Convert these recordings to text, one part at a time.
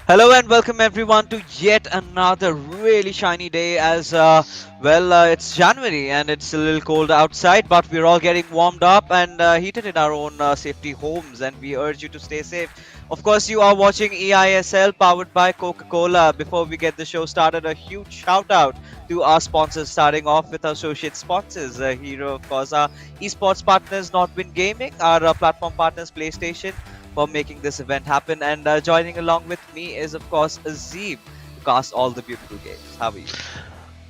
Hello and welcome everyone to yet another really shiny day as it's January and it's a little cold outside, but we're all getting warmed up and heated in our own safety homes, and we urge you to stay safe. Of course, you are watching eISL powered by Coca-Cola. Before we get the show started, a huge shout out to our sponsors, starting off with our associate sponsors. Hero, of course, our esports partners, Nodwin Gaming, our platform partners, PlayStation, for making this event happen. And joining along with me is, of course, Azim, to cast all the beautiful games. How are you?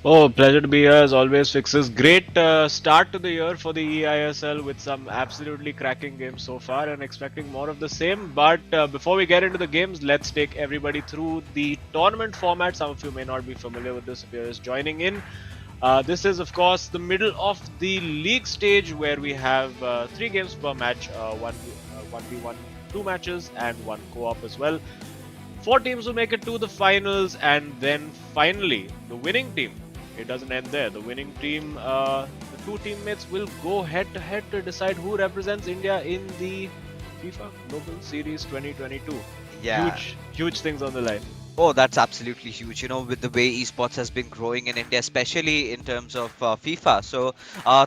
Oh, pleasure to be here as always, Fixes. Great start to the year for the eISL with some absolutely cracking games so far and expecting more of the same. But before we get into the games, let's take everybody through the tournament format. Some of you may not be familiar with this if you're just joining in. This is, of course, the middle of the league stage where we have three games per match, 1v1, two matches, and one co-op as well. Four teams will make it to the finals, and then finally, the winning team. It doesn't end there. The winning team, the two teammates will go head to head to decide who represents India in the FIFA Global Series 2022. Yeah. Huge things on the line. Oh, that's absolutely huge. With the way esports has been growing in India, especially in terms of FIFA. So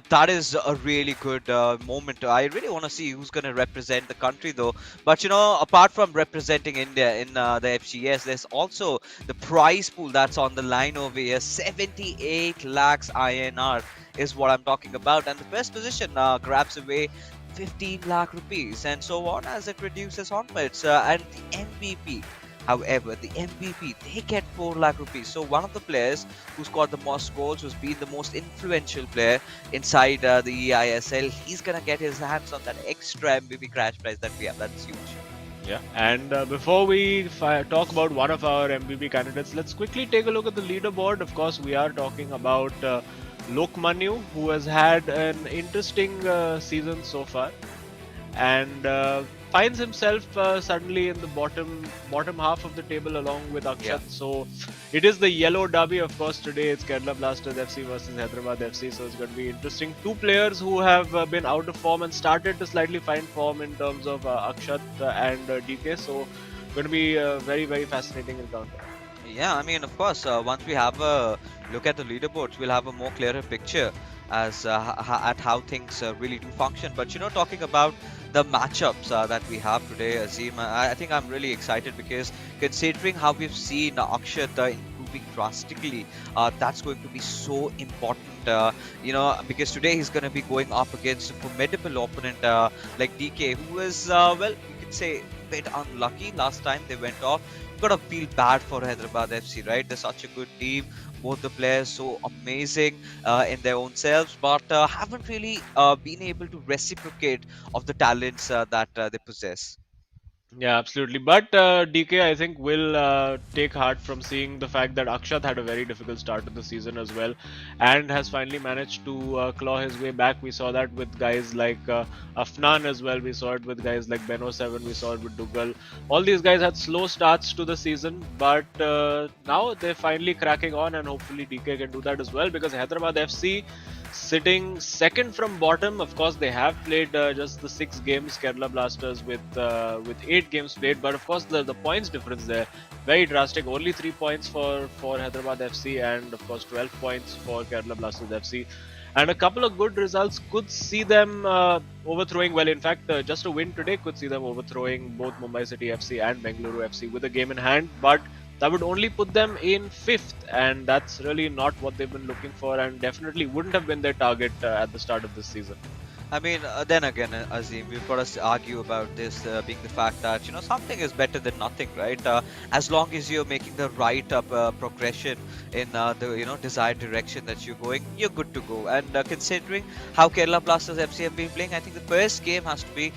that is a really good moment. I really want to see who's going to represent the country, though. But apart from representing India in the FGS, there's also the prize pool that's on the line over here. 78 lakhs INR is what I'm talking about, and the first position grabs away 15 lakh rupees, and so on as it reduces onwards. And the MVP. However, the MVP, they get 4 lakh rupees. So one of the players who scored the most goals, who's been the most influential player inside the eISL, he's going to get his hands on that extra MVP crash prize that we have. That's huge. Yeah, and before we talk about one of our MVP candidates, let's quickly take a look at the leaderboard. Of course, we are talking about Lokmanu, who has had an interesting season so far, and finds himself suddenly in the bottom half of the table along with Yeah. Akshat. So it is the yellow derby, of course. Today it's Kerala Blasters FC versus Hyderabad FC, so it's going to be interesting. Two players who have been out of form and started to slightly find form in terms of Akshat and DK. So going to be a very fascinating encounter. Yeah, I mean, of course, once we have a look at the leaderboards, we'll have a more clearer picture as at how things really do function. But talking about the matchups that we have today, Azim, I think I'm really excited because considering how we've seen Akshat improving drastically, that's going to be so important. Because today he's going to be going up against a formidable opponent like DK, who was you could say a bit unlucky last time they went off. Gotta feel bad for Hyderabad FC, right? They're such a good team. Both the players so amazing in their own selves, but haven't really been able to reciprocate of the talents that they possess. Yeah, absolutely. But DK, I think, will take heart from seeing the fact that Akshat had a very difficult start to the season as well, and has finally managed to claw his way back. We saw that with guys like Afnan as well. We saw it with guys like Beno7. We saw it with Dougal. All these guys had slow starts to the season, but now they're finally cracking on, and hopefully DK can do that as well, because Hyderabad FC sitting second from bottom. Of course, they have played just the 6 games. Kerala Blasters with 8 games played, but of course the points difference there very drastic. Only 3 points for Hyderabad FC, and of course 12 points for Kerala Blasters FC. And a couple of good results could see them overthrowing. Well, in fact, just a win today could see them overthrowing both Mumbai City FC and Bengaluru FC with a game in hand. But that would only put them in 5th, and that's really not what they've been looking for, and definitely wouldn't have been their target at the start of this season. I mean, then again, Azim, we've got to argue about this being the fact that something is better than nothing, right? As long as you're making the right progression in the desired direction that you're going, you're good to go. And considering how Kerala Blasters FC have been playing, I think the first game has to be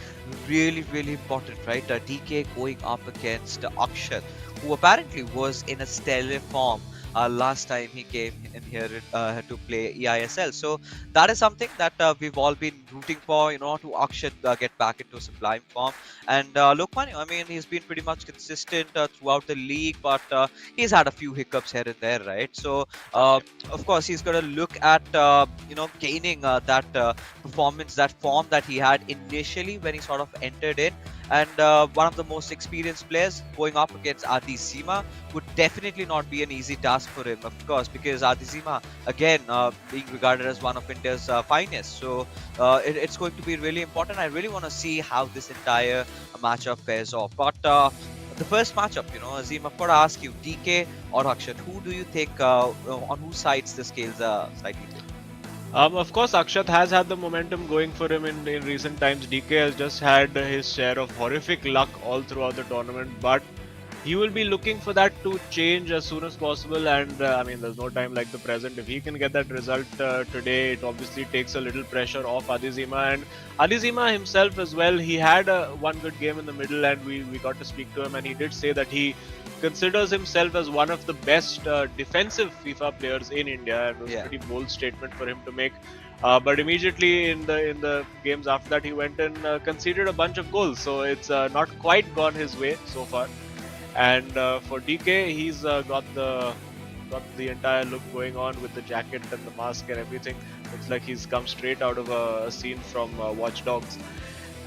really important, right? DK going up against Akshat, who apparently was in a stellar form last time he came in here to play eISL. So that is something that we've all been rooting for, to Akshat get back into sublime form. And Lokman, I mean, he's been pretty much consistent throughout the league, but he's had a few hiccups here and there, right? So of course he's going to look at gaining that performance, that form that he had initially when he sort of entered in. and one of the most experienced players going up against Adizima would definitely not be an easy task for him, of course, because Adizima, again, being regarded as one of India's finest. So it's going to be really important. I really want to see how this entire matchup fares off. But the first matchup, Azim, I've got to ask you, DK or Akshat, who do you think on whose sides the scales are slightly tipped? Of course, Akshat has had the momentum going for him in recent times. DK has just had his share of horrific luck all throughout the tournament, but he will be looking for that to change as soon as possible. And I mean, there's no time like the present. If he can get that result today, it obviously takes a little pressure off Adizima. And Adizima himself as well, he had one good game in the middle, and we got to speak to him, and he did say that he considers himself as one of the best defensive FIFA players in India. It was a Yeah. pretty bold statement for him to make. But immediately in the games after that, he went and conceded a bunch of goals. So it's not quite gone his way so far. And for DK, he's got the entire look going on with the jacket and the mask and everything. Looks like he's come straight out of a scene from Watch Dogs.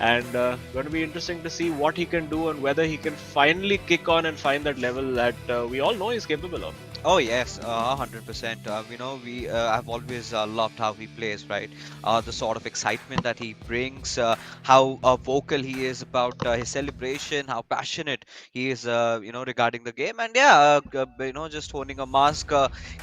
And going to be interesting to see what he can do and whether he can finally kick on and find that level that we all know he's capable of. Oh yes, 100%. We I've always loved how he plays, right? The sort of excitement that he brings, how vocal he is about his celebration, how passionate he is, regarding the game, and yeah, just holding a mask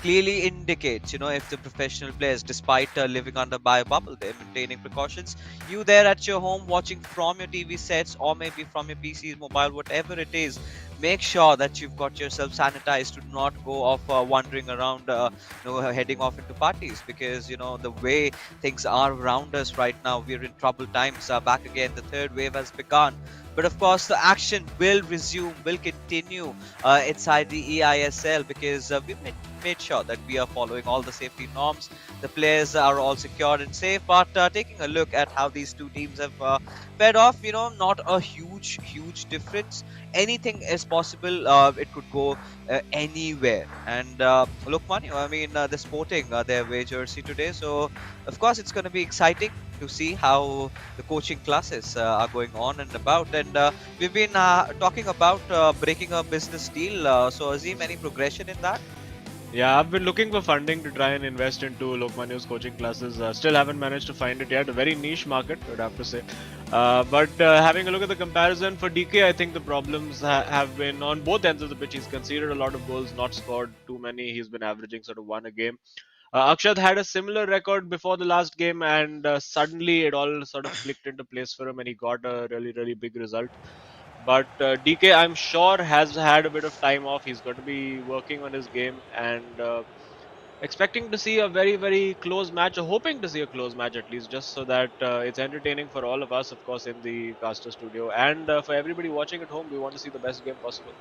clearly indicates, if the professional players, despite living under by a bubble, they're maintaining precautions. You there at your home watching from your TV sets or maybe from your PC, mobile, whatever it is, make sure that you've got yourself sanitized to not go off wandering around, heading off into parties, because the way things are around us right now, we're in troubled times. Back again, the third wave has begun, but of course the action will resume, will continue inside the eISL, because we've made sure that we are following all the safety norms. The players are all secured and safe, but taking a look at how these two teams have fared off, not a huge difference. Anything is possible. It could go anywhere. And look, Manu, I mean, they're sporting their away jersey today, so of course it's going to be exciting to see how the coaching classes are going on and about. And we've been talking about breaking a business deal. So, Azim, any progression in that? Yeah, I've been looking for funding to try and invest into Lokmanyu's coaching classes. Still haven't managed to find it yet. A very niche market, I would have to say. But having a look at the comparison for DK, I think the problems have been on both ends of the pitch. He's conceded a lot of goals, not scored too many. He's been averaging sort of one a game. Akshat had a similar record before the last game, and suddenly it all sort of clicked into place for him, and he got a really big result. But DK, I'm sure, has had a bit of time off. He's going to be working on his game and expecting to see a very close match, or hoping to see a close match at least, just so that it's entertaining for all of us, of course, in the caster studio, and for everybody watching at home. We want to see the best game possible.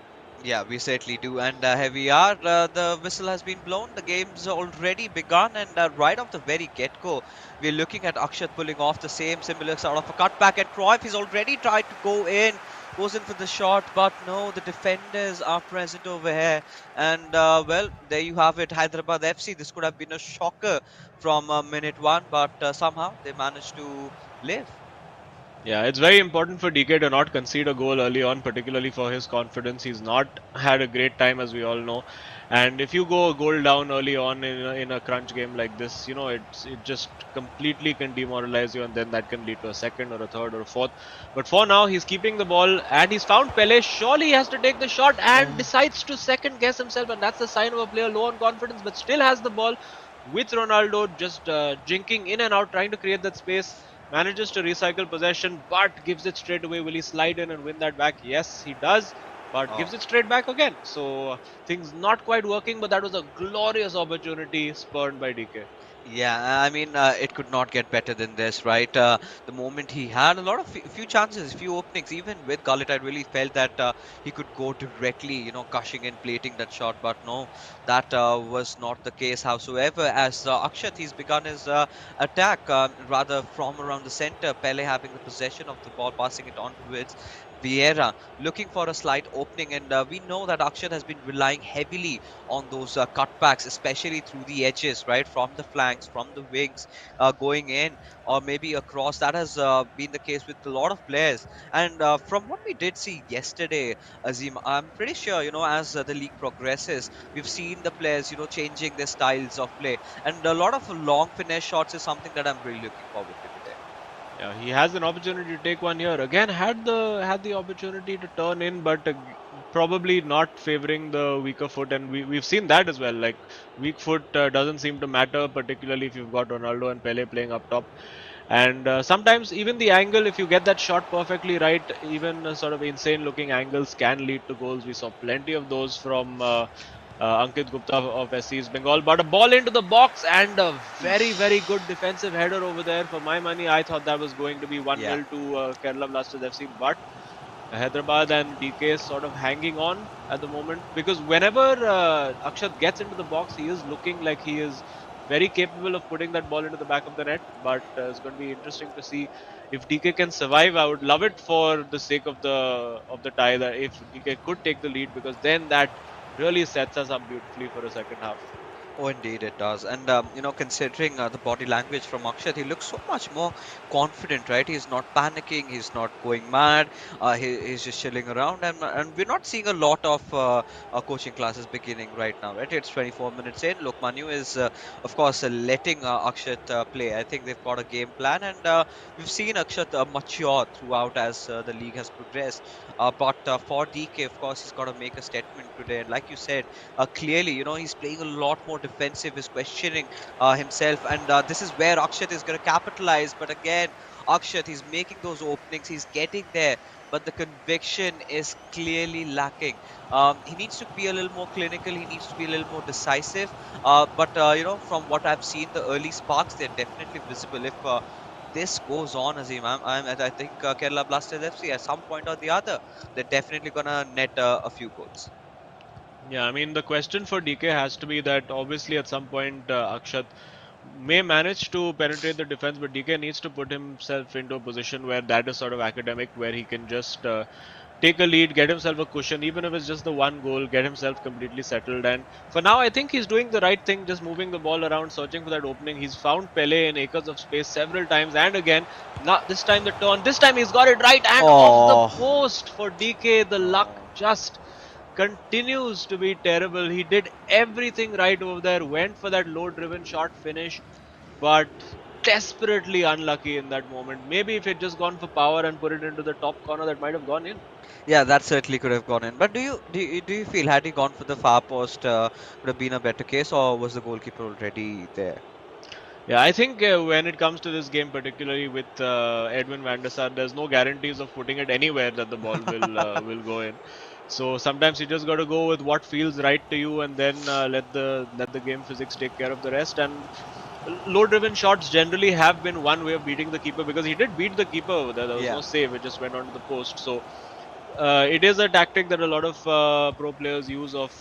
Yeah, we certainly do. And here we are. The whistle has been blown. The game's already begun. And right off the very get go, we're looking at Akshat pulling off the same similar sort of a cutback at Cruyff. He's already tried to go in, goes in for the shot, but no, the defenders are present over here. And well, there you have it, Hyderabad FC. This could have been a shocker from minute one, but somehow they managed to live. Yeah, it's very important for DK to not concede a goal early on, particularly for his confidence. He's not had a great time, as we all know. And if you go a goal down early on in a crunch game like this, it just completely can demoralize you, and then that can lead to a second or a third or a fourth. But for now, he's keeping the ball, and he's found Pele. Surely he has to take the shot, and decides to second guess himself, and that's the sign of a player low on confidence, but still has the ball with Ronaldo just jinking in and out, trying to create that space. Manages to recycle possession, but gives it straight away. Will he slide in and win that back? Yes, he does, but Oh. gives it straight back again. So things not quite working, but that was a glorious opportunity spurned by DK. Yeah, I mean, it could not get better than this, right? The moment he had a lot of few chances, few openings, even with Gullit, I really felt that he could go directly, gushing and plating that shot. But no, that was not the case. Howsoever, as Akshat, he's begun his attack rather from around the center. Pele having the possession of the ball, passing it onwards. Vieira looking for a slight opening, and we know that Akshat has been relying heavily on those cutbacks, especially through the edges, right, from the flanks, from the wings, going in or maybe across. That has been the case with a lot of players. And from what we did see yesterday, Azim, I'm pretty sure, as the league progresses, we've seen the players, changing their styles of play, and a lot of long finesse shots is something that I'm really looking forward to today. Yeah, he has an opportunity to take one here. Again, had the opportunity to turn in, but probably not favoring the weaker foot, and we've seen that as well. Like weak foot doesn't seem to matter, particularly if you've got Ronaldo and Pele playing up top. And sometimes even the angle, if you get that shot perfectly right, even sort of insane looking angles can lead to goals. We saw plenty of those from Ankit Gupta of SC's Bengal. But a ball into the box and a very, very good defensive header over there. For my money, I thought that was going to be 1 Yeah. 0 to Kerala Blasters FC. But Hyderabad and DK is sort of hanging on at the moment because whenever Akshat gets into the box, he is looking like he is very capable of putting that ball into the back of the net. But it's going to be interesting to see if DK can survive. I would love it for the sake of the tie that if DK could take the lead because then that really sets us up beautifully for a second half. Oh, indeed, it does. And, considering the body language from Akshat, he looks so much more confident, right? He's not panicking, he's not going mad, he's just chilling around. And we're not seeing a lot of coaching classes beginning right now, right? It's 24 minutes in. Look, Manu is, of course, letting Akshat play. I think they've got a game plan, and we've seen Akshat mature throughout as the league has progressed. But for DK, of course, he's got to make a statement today. And like you said, clearly, he's playing a lot more defensive, is questioning himself, and this is where Akshat is going to capitalize. But again, Akshat, he's making those openings, he's getting there, but the conviction is clearly lacking. He needs to be a little more clinical, he needs to be a little more decisive. But from what I've seen, the early sparks, they're definitely visible. If this goes on, Azim, I think Kerala Blasters FC at some point or the other, they're definitely gonna net a few goals. Yeah, I mean, the question for DK has to be that obviously at some point Akshat may manage to penetrate the defense, but DK needs to put himself into a position where that is sort of academic, where he can just take a lead, get himself a cushion, even if it's just the one goal, get himself completely settled. And for now, I think he's doing the right thing, just moving the ball around, searching for that opening. He's found Pele in acres of space several times, and again, not this time the turn. This time he's got it right and off the Oh, post for DK. The luck no. just continues to be terrible. He did everything right over there, went for that low driven shot finish, but desperately unlucky in that moment. Maybe if he'd just gone for power and put it into the top corner, that might have gone in. Yeah, that certainly could have gone in. But do you feel had he gone for the far post, would have been a better case, or was the goalkeeper already there? Yeah, I think when it comes to this game, particularly with Edwin van der Sar, there's no guarantees of putting it anywhere that the ball will go in. So sometimes you just got to go with what feels right to you, and then let the game physics take care of the rest. And low-driven shots generally have been one way of beating the keeper because he did beat the keeper over there. There was no Yeah. save; it just went onto the post. So it is a tactic that a lot of pro players use of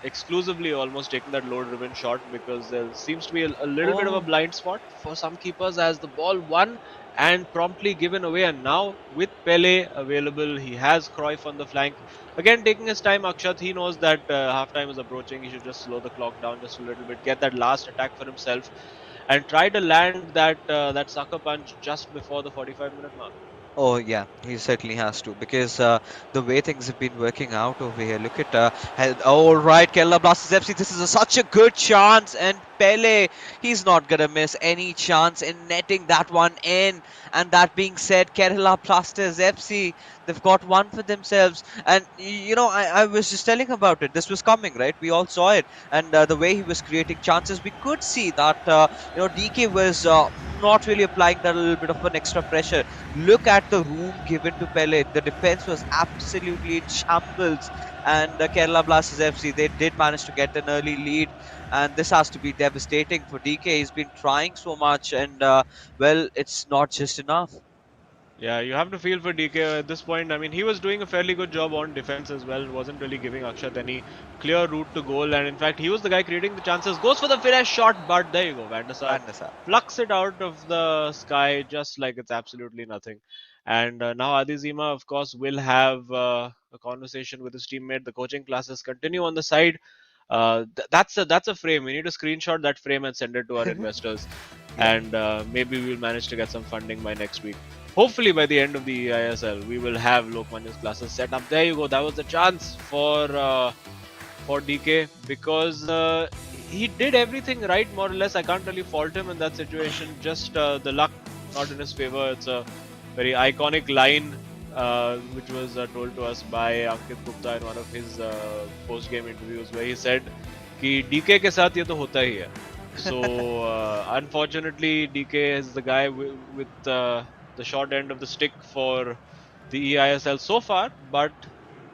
exclusively almost taking that low driven shot because there seems to be a little bit of a Oh, blind spot for some keepers as the ball won and promptly given away. And now with Pele available, he has Cruyff on the flank. Again, taking his time, Akshat, he knows that halftime is approaching. He should just slow the clock down just a little bit, get that last attack for himself, and try to land that sucker punch just before the 45-minute mark. oh yeah, he certainly has to because the way things have been working out over here. Look at all right, Kerala Blasters FC. This is such a good chance, and Pele, he's not gonna miss any chance in netting that one in. And that being said, Kerala Blasters FC, they've got one for themselves. And I was just telling about it. This was coming, right? We all saw it, and the way he was creating chances, we could see that DK was not really applying that little bit of an extra pressure. Look at the room given to Pele. The defense was absolutely in shambles. And Kerala Blasters FC, they did manage to get an early lead. And this has to be devastating for DK. He's been trying so much, and well, it's not just enough. Yeah, you have to feel for DK at this point. I mean, he was doing a fairly good job on defense as well. Wasn't really giving Akshat any clear route to goal. And in fact, he was the guy creating the chances. Goes for the finesse shot, but there you go. Van der Sar Van der Sar. plucks it out of the sky just like it's absolutely nothing. And now Adi Zima, of course, will have a conversation with his teammate. The coaching classes continue on the side. That's a frame. We need to screenshot that frame and send it to our investors, Yeah. and maybe we'll manage to get some funding by next week. Hopefully, by the end of the eISL, we will have Lokmanya's classes set up. There you go. That was the chance for DK because he did everything right, more or less. I can't really fault him in that situation. Just the luck not in his favor. It's a very iconic line which was told to us by Ankit Gupta in one of his post-game interviews, where he said कि DK के साथ ये तो होता ही है. So unfortunately, DK is the guy with the short end of the stick for the eISL so far. But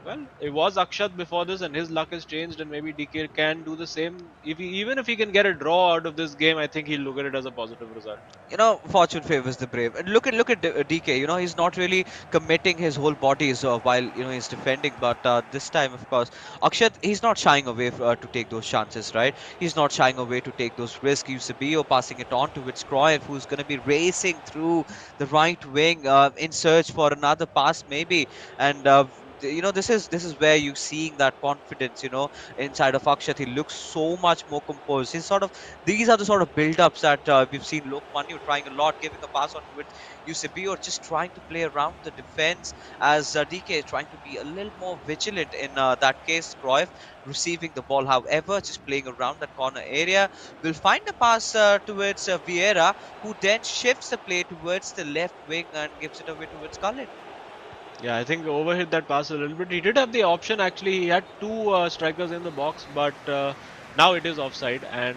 well, it was Akshat before this, and his luck has changed, and maybe DK can do the same. Even if he can get a draw out of this game, I think he'll look at it as a positive result. Fortune favors the brave. And look at DK. He's not really committing his whole bodies while he's defending. But this time, of course, Akshat, he's not shying away to take those chances, right? He's not shying away to take those risks. Eusebio passing it on to Fitzcroy, who's going to be racing through the right wing in search for another pass, maybe. And this is where you're seeing that confidence. Inside of Akshat, he looks so much more composed. These are the sort of build-ups that we've seen Lokmanyu trying a lot, giving a pass onto it. UCB or just trying to play around the defense as DK is trying to be a little more vigilant in that case. Cruyff receiving the ball, however, just playing around that corner area. Will find a pass towards Vieira, who then shifts the play towards the left wing and gives it away towards Cullen. Yeah, I think overhit that pass a little bit. He did have the option actually. He had two strikers in the box, but now it is offside. And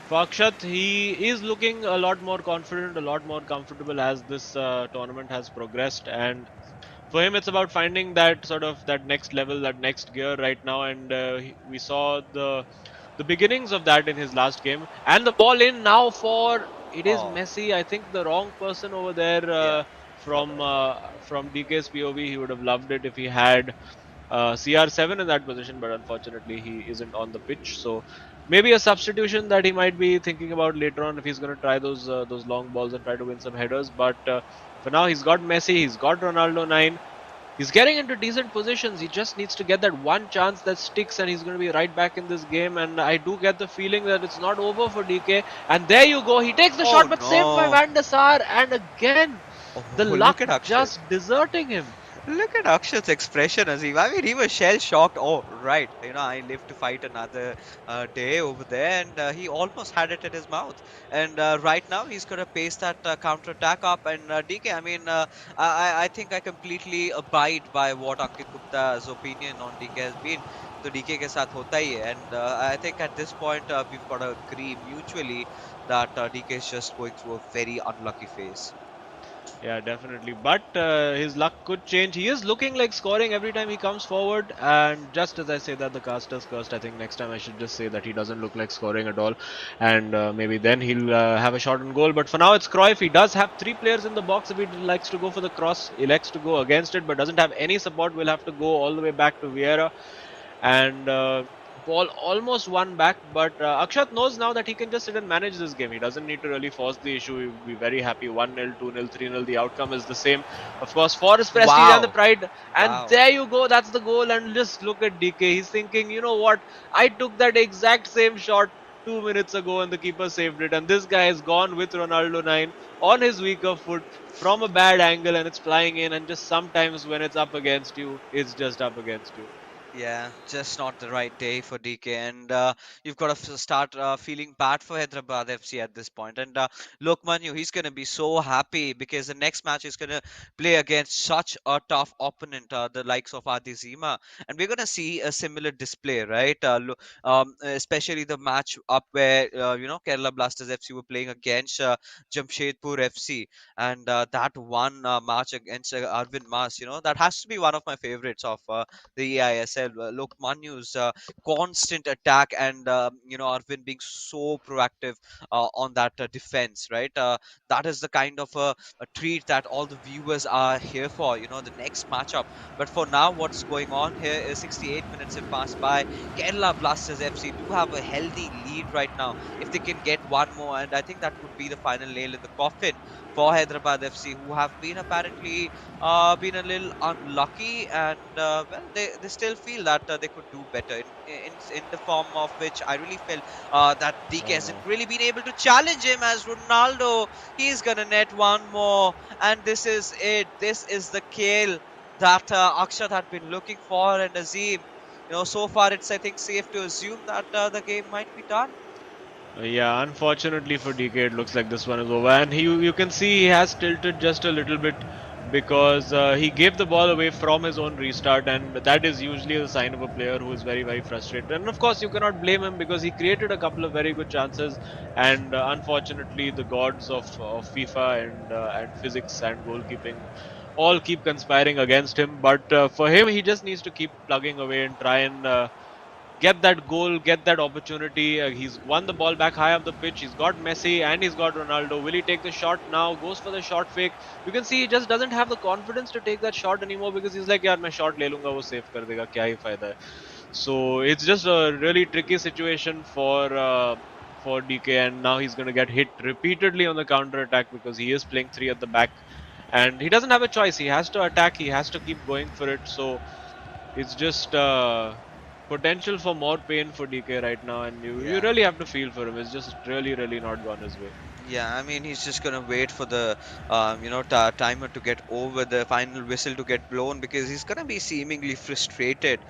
for Akshat, he is looking a lot more confident, a lot more comfortable as this tournament has progressed. And for him, it's about finding that sort of that next level, that next gear right now. And we saw the beginnings of that in his last game. And the ball in now for it is Oh, Messi. I think the wrong person over there yeah, from forward. DK's POV. He would have loved it if he had CR7 in that position, but unfortunately he isn't on the pitch. So maybe a substitution that he might be thinking about later on if he's going to try those long balls and try to win some headers. But for now, he's got Messi, he's got Ronaldo 9. He's getting into decent positions. He just needs to get that one chance that sticks, and he's going to be right back in this game. And I do get the feeling that it's not over for DK. And there you go. He takes the Oh shot, but saved by no! Van der Sar. And again, the Oh, luck look at Akshat. just deserting him. Look at Akshat's expression, Azim. I mean, he was shell shocked. Oh, right. I live to fight another day over there, and he almost had it in his mouth. And right now, he's going to pace that counter attack up. And DK, I mean, I think I completely abide by what Ankit Gupta's opinion on DK has been. So DK के साथ होता ही है. And I think at this point, we've got to agree mutually that DK is just going through a very unlucky phase. Yeah, definitely. But his luck could change. He is looking like scoring every time he comes forward. And just as I say that the caster's cursed, I think next time I should just say that he doesn't look like scoring at all. And maybe then he'll have a shot on goal. But for now, it's Cruyff. He does have three players in the box. If he likes to go for the cross, he likes to go against it, but doesn't have any support. We'll have to go all the way back to Vieira. And ball almost won back, but Akshat knows now that he can just sit and manage this game. He doesn't need to really force the issue. He'll be very happy. 1-0, 2-0, 3-0. The outcome is the same. Of course, for his prestige and the Wow. pride. And Wow. there you go. That's the goal. And just look at DK. He's thinking, you know what? I took that exact same shot 2 minutes ago and the keeper saved it. And this guy has gone with Ronaldo 9 on his weaker foot from a bad angle and it's flying in. And just sometimes when it's up against you, it's just up against you. Yeah, just not the right day for DK, and you've got to start feeling bad for Hyderabad FC at this point. And Lokmanyu, he's going to be so happy because the next match is going to play against such a tough opponent, the likes of Adizima, and we're going to see a similar display, right? Especially the match up where Kerala Blasters FC were playing against Jamshedpur FC, and that one match against Arvind Mas, that has to be one of my favorites of the eISL. eISL, Lokmanyu's constant attack, and Arvind being so proactive on that defense, right? That is the kind of a treat that all the viewers are here for, the next matchup. But for now, what's going on here is 68 minutes have passed by. Kerala Blasters FC do have a healthy lead right now. If they can get one more, and I think that would be the final nail in the coffin for Hyderabad FC, who have been apparently been a little unlucky, and well, they still feel that they could do better in the form of which I really felt that DK Oh no. hasn't really been able to challenge him as Ronaldo. He's gonna net one more, and this is it. This is the kill that Akshat had been looking for, and Azim. So far it's, I think, safe to assume that the game might be done. Yeah, unfortunately for DK, it looks like this one is over, and you can see he has tilted just a little bit because he gave the ball away from his own restart, and that is usually a sign of a player who is very frustrated. And of course, you cannot blame him because he created a couple of very good chances, and unfortunately, the gods of FIFA and physics and goalkeeping all keep conspiring against him. But for him, he just needs to keep plugging away and try and get that goal, get that opportunity. He's won the ball back high up the pitch. He's got Messi and he's got Ronaldo. Will he take the shot now? Goes for the shot fake. You can see he just doesn't have the confidence to take that shot anymore because he's like, यार मैं shot ले लूंगा वो save कर देगा क्या ही फायदा है. So it's just a really tricky situation for DK, and now he's going to get hit repeatedly on the counter attack because he is playing three at the back, and he doesn't have a choice. He has to attack. He has to keep going for it. So it's just potential for more pain for DK right now, and you Yeah. really have to feel for him. It's just really not gone his way. Yeah, I mean, he's just gonna wait for the timer to get over, the final whistle to get blown, because he's gonna be seemingly frustrated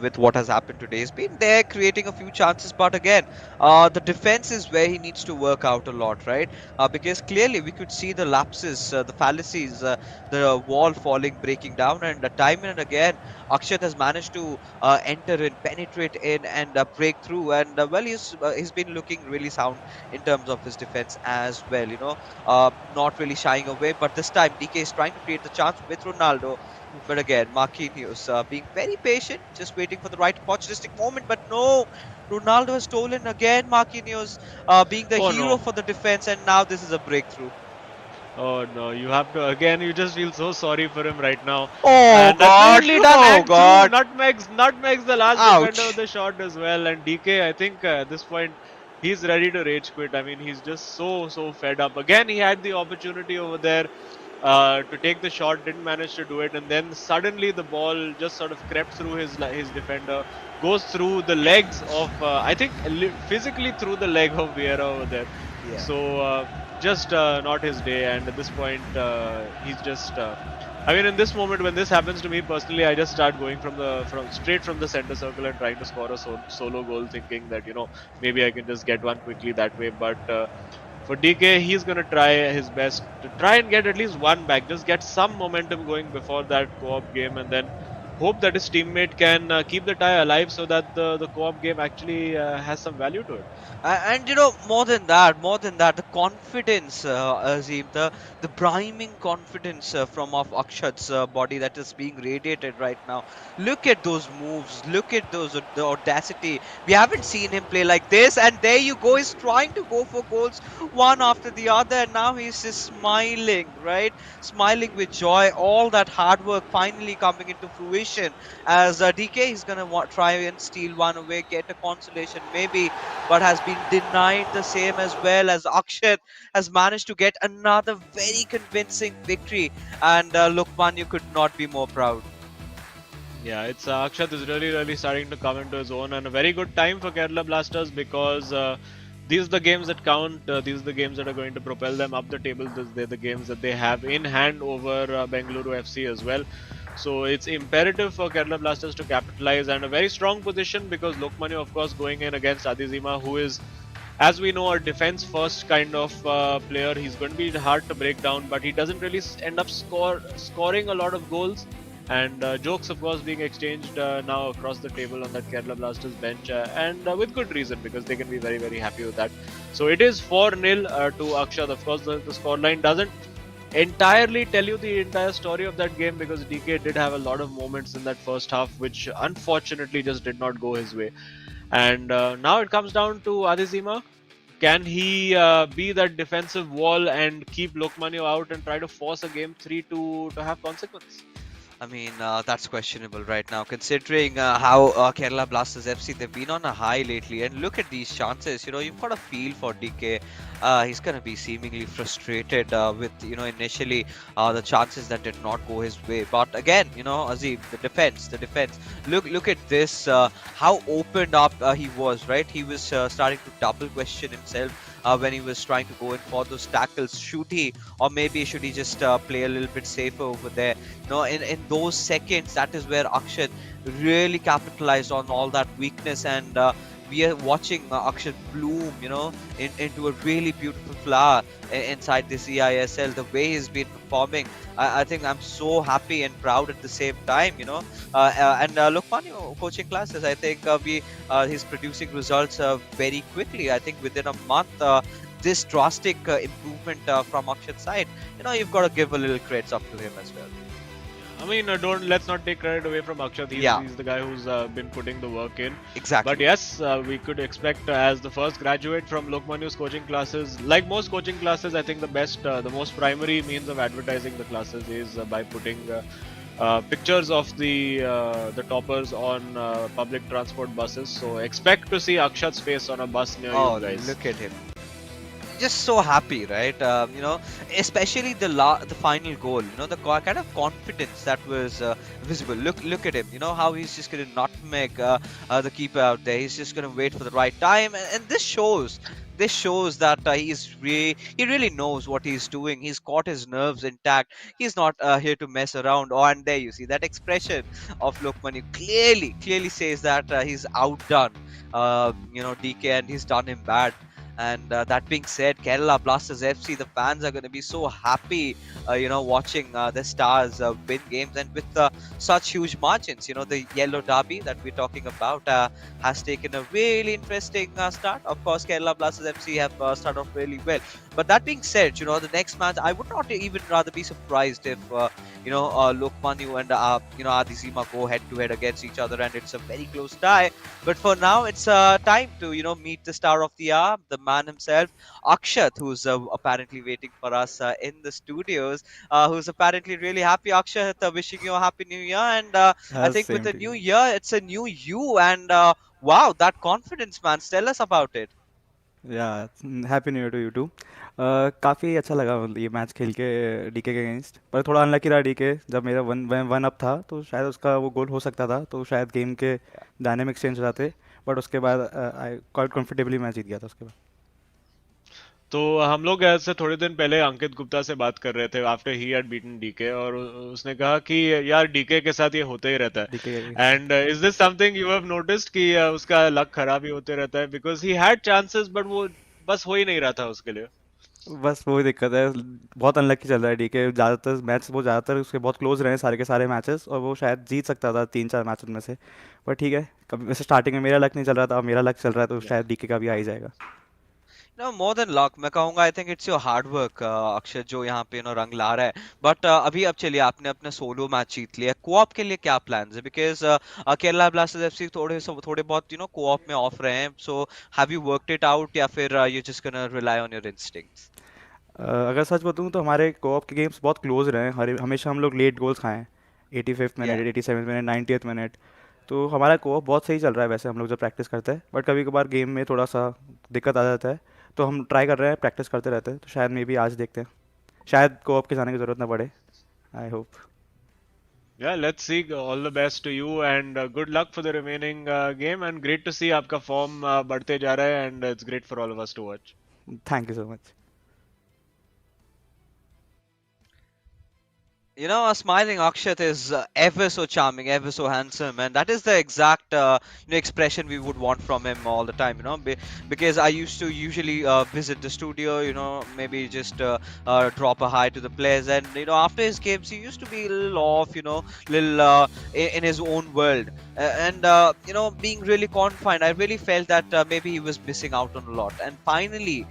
with what has happened today. He's been there creating a few chances, but again, the defense is where he needs to work out a lot, right? Because clearly we could see the lapses, the fallacies, the wall falling, breaking down, and time and again, Akshat has managed to enter in, penetrate in, and break through, and well, he's been looking really sound in terms of his defense as well. Not really shying away, but this time DK is trying to create the chance with Ronaldo. But again, Marquinhos being very patient, just waiting for the right opportunistic moment. But no, Ronaldo has stolen again. Marquinhos being the Oh hero no. for the defense, and now this is a breakthrough. Oh no, you have to again. You just feel so sorry for him right now, Oh and God! neatly done Oh and through. God! Nutmegs the last defender of Ouch! the shot as well. And DK, I think at this point he's ready to rage quit. I mean, he's just so fed up. Again, he had the opportunity over there to take the shot, didn't manage to do it, and then suddenly the ball just sort of crept through his defender, goes through the legs of I think physically through the leg of Vieira over there. Yeah. So just not his day, and at this point he's just. I mean, in this moment when this happens to me personally, I just start going from straight from the center circle and trying to score a solo goal, thinking that maybe I can just get one quickly that way. But for DK, he's gonna try his best to try and get at least one back, just get some momentum going before that co-op game, and then hope that his teammate can keep the tie alive so that the co-op game actually has some value to it. And more than that, the confidence, Azim, the priming confidence from of Akshat's body that is being radiated right now. Look at those moves. Look at the audacity. We haven't seen him play like this. And there you go. He's trying to go for goals one after the other. And now he's just smiling, right? Smiling with joy. All that hard work finally coming into fruition. As DK is gonna try and steal one away, get a consolation maybe, but has been denied the same, as well as Akshat has managed to get another very convincing victory. And Lukman, you could not be more proud. Yeah, it's Akshat is really starting to come into his own, and a very good time for Kerala Blasters because these are the games that count. These are the games that are going to propel them up the table. They're the games that they have in hand over Bengaluru FC as well. So it's imperative for Kerala Blasters to capitalize, and a very strong position because Lokmanya, of course, going in against Adizima, who is, as we know, a defense first kind of player. He's going to be hard to break down, but he doesn't really end up scoring a lot of goals. And jokes, of course, being exchanged now across the table on that Kerala Blasters bench, and with good reason because they can be very happy with that. So it is 4-0 to Akshat. Of course, the scoreline doesn't entirely tell you the entire story of that game because DK did have a lot of moments in that first half which unfortunately just did not go his way. And now it comes down to Adizima. Can he be that defensive wall and keep Lokmanyo out and try to force a game 3 to have consequence? I mean, that's questionable right now, considering how Kerala Blasters FC, they've been on a high lately. And look at these chances. You've got a feel for DK. He's going to be seemingly frustrated with, initially the chances that did not go his way. But again, Azim, the defense. Look at this. How opened up he was, right? He was starting to double question himself. When he was trying to go in for those tackles, should he, or maybe should he just play a little bit safer over there? In those seconds, that is where Akshat really capitalized on all that weakness, and we are watching Akshat bloom, into a really beautiful flower inside this eISL. The way he's been performing, I think I'm so happy and proud at the same time, and Lokman, coaching classes, I think he's producing results very quickly. I think within a month, this drastic improvement from Akshat's side, you've got to give a little credits up to him as well. I mean, let's not take credit away from Akshat. Yeah, He's the guy who's been putting the work in. exactly. But yes, we could expect as the first graduate from Lokmanyu's coaching classes, like most coaching classes, I think the most primary means of advertising the classes is by putting pictures of the toppers on public transport buses. So expect to see Akshat's face on a bus near Oh, you guys. look at him. Just so happy, right? Especially the final goal. The kind of confidence that was visible. Look at him. How he's just gonna nutmeg the keeper out there. He's just gonna wait for the right time, and this shows. This shows that he really knows what he's doing. He's got his nerves intact. He's not here to mess around. Oh, and there you see that expression of Lokman. Clearly says that he's outdone, DK, and he's done him bad. And that being said, Kerala Blasters FC, the fans are going to be so happy, watching the Stars win games, and with such huge margins. The Yellow Derby that we're talking about has taken a really interesting start. Of course, Kerala Blasters FC have started off really well. But that being said, the next match, I would not even rather be surprised if, Lokmanyu and, Adizima go head to head against each other, and it's a very close tie. But for now, it's time to, meet the star of the hour, the man himself, Akshat, who's apparently waiting for us in the studios, who's apparently really happy. Akshat, wishing you a happy new year. And I think with Same the to new you. year, it's a new you. And wow, that confidence, man. Tell us about it. Yeah happy new year to you too काफ़ी अच्छा लगा मतलब ये match खेल के DK के against पर थोड़ा अनलकी रहा डीके जब मेरा वन अप था तो शायद उसका वो गोल हो सकता था तो शायद गेम के डायनेमिक्स चेंज हो जाते बट उसके बाद आई क्वाइट कंफर्टेबली मैच जीत गया था उसके बाद तो हम लोग ऐसे थोड़े दिन पहले अंकित गुप्ता से बात कर रहे थे after he had beaten DK और उसने कहा कि यार डीके के साथ ये होते ही रहता डीके है and is this something you have noticed कि उसका लक खराब ही होते रहता है because he had chances but वो बस हो ही नहीं रहा था उसके लिए बस वही दिक्कत है बहुत अनलकी चल रहा है डीके ज़्यादातर मैच वो ज़्यादातर उसके बहुत क्लोज रहे हैं सारे के सारे मैचेस और वो शायद जीत सकता था 3-4 मैचेस में से पर ठीक है कभी वैसे स्टार्टिंग में मेरा लक नहीं चल रहा था अब मेरा लक चल रहा है तो शायद डीके का भी आ ही जाएगा More than luck, मैं कहूँगा I think it's your hard work अक्षर, जो यहाँ पे रंग ला रहा है. बट अभी अब चलिए, आपने अपना सोलो मैच जीत लिया. कोऑप के लिए क्या प्लान्स है? बिकॉज केरला ब्लास्टर्स एफसी थोड़े बहुत कोऑप में ऑफ रहे हैं. So have you worked it out, या फिर you just gonna rely on your instincts? अगर सच बताऊँ तो हमारे कोऑप के गेम्स बहुत क्लोज रहे हैं हमेशा हम लोग लेट गोल्स खाए हैं 85th या minute 87th minute 90th minute तो हमारा कोऑप बहुत सही चल रहा है वैसे हम लोग जब प्रैक्टिस करते हैं बट कभी कभार गेम में थोड़ा सा दिक्कत आ जाता है तो हम ट्राई कर रहे हैं प्रैक्टिस करते रहते हैं तो शायद मे भी आज देखते हैं शायद कोऑप के जाने की ज़रूरत ना पड़े I hope Yeah, let's see. All the best to you and good luck for the remaining game and great to see आपका form बढ़ते जा रहा है and it's great for all of us to watch. Thank you so much A smiling Akshat is ever so charming, ever so handsome, and that is the exact expression we would want from him all the time. Because I used to usually visit the studio, maybe just drop a hi to the players, and after his games he used to be a little off, little in his own world. and being really confined. I really felt that maybe he was missing out on a lot. And finally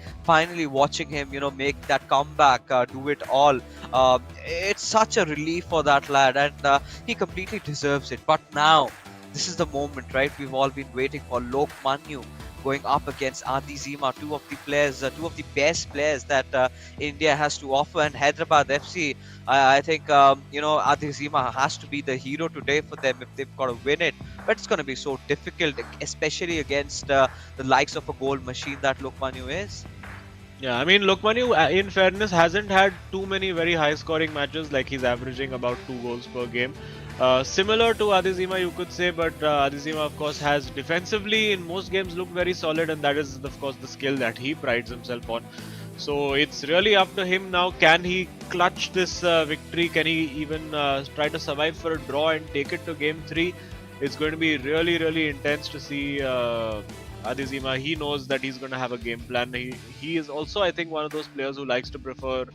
watching him, make that comeback, do it all. It's such a relief for that lad, and he completely deserves it. But now, this is the moment, right? We've all been waiting for. Lok Manyu going up against Adi Zima, two of the best players that India has to offer, and Hyderabad FC. I think Adi Zima has to be the hero today for them if they've got to win it. But it's going to be so difficult, especially against the likes of a goal machine that Lok Manyu is. Yeah, I mean, Lokmanu, in fairness, hasn't had too many very high scoring matches, like he's averaging about 2 goals per game. Similar to Adizima, you could say, but Adizima, of course, has defensively in most games looked very solid, and that is, of course, the skill that he prides himself on. So it's really up to him now. Can he clutch this victory? Can he even try to survive for a draw and take it to game 3? It's going to be really, really intense to see Adizima. He knows that he's going to have a game plan. He is also, I think, one of those players who likes to prefer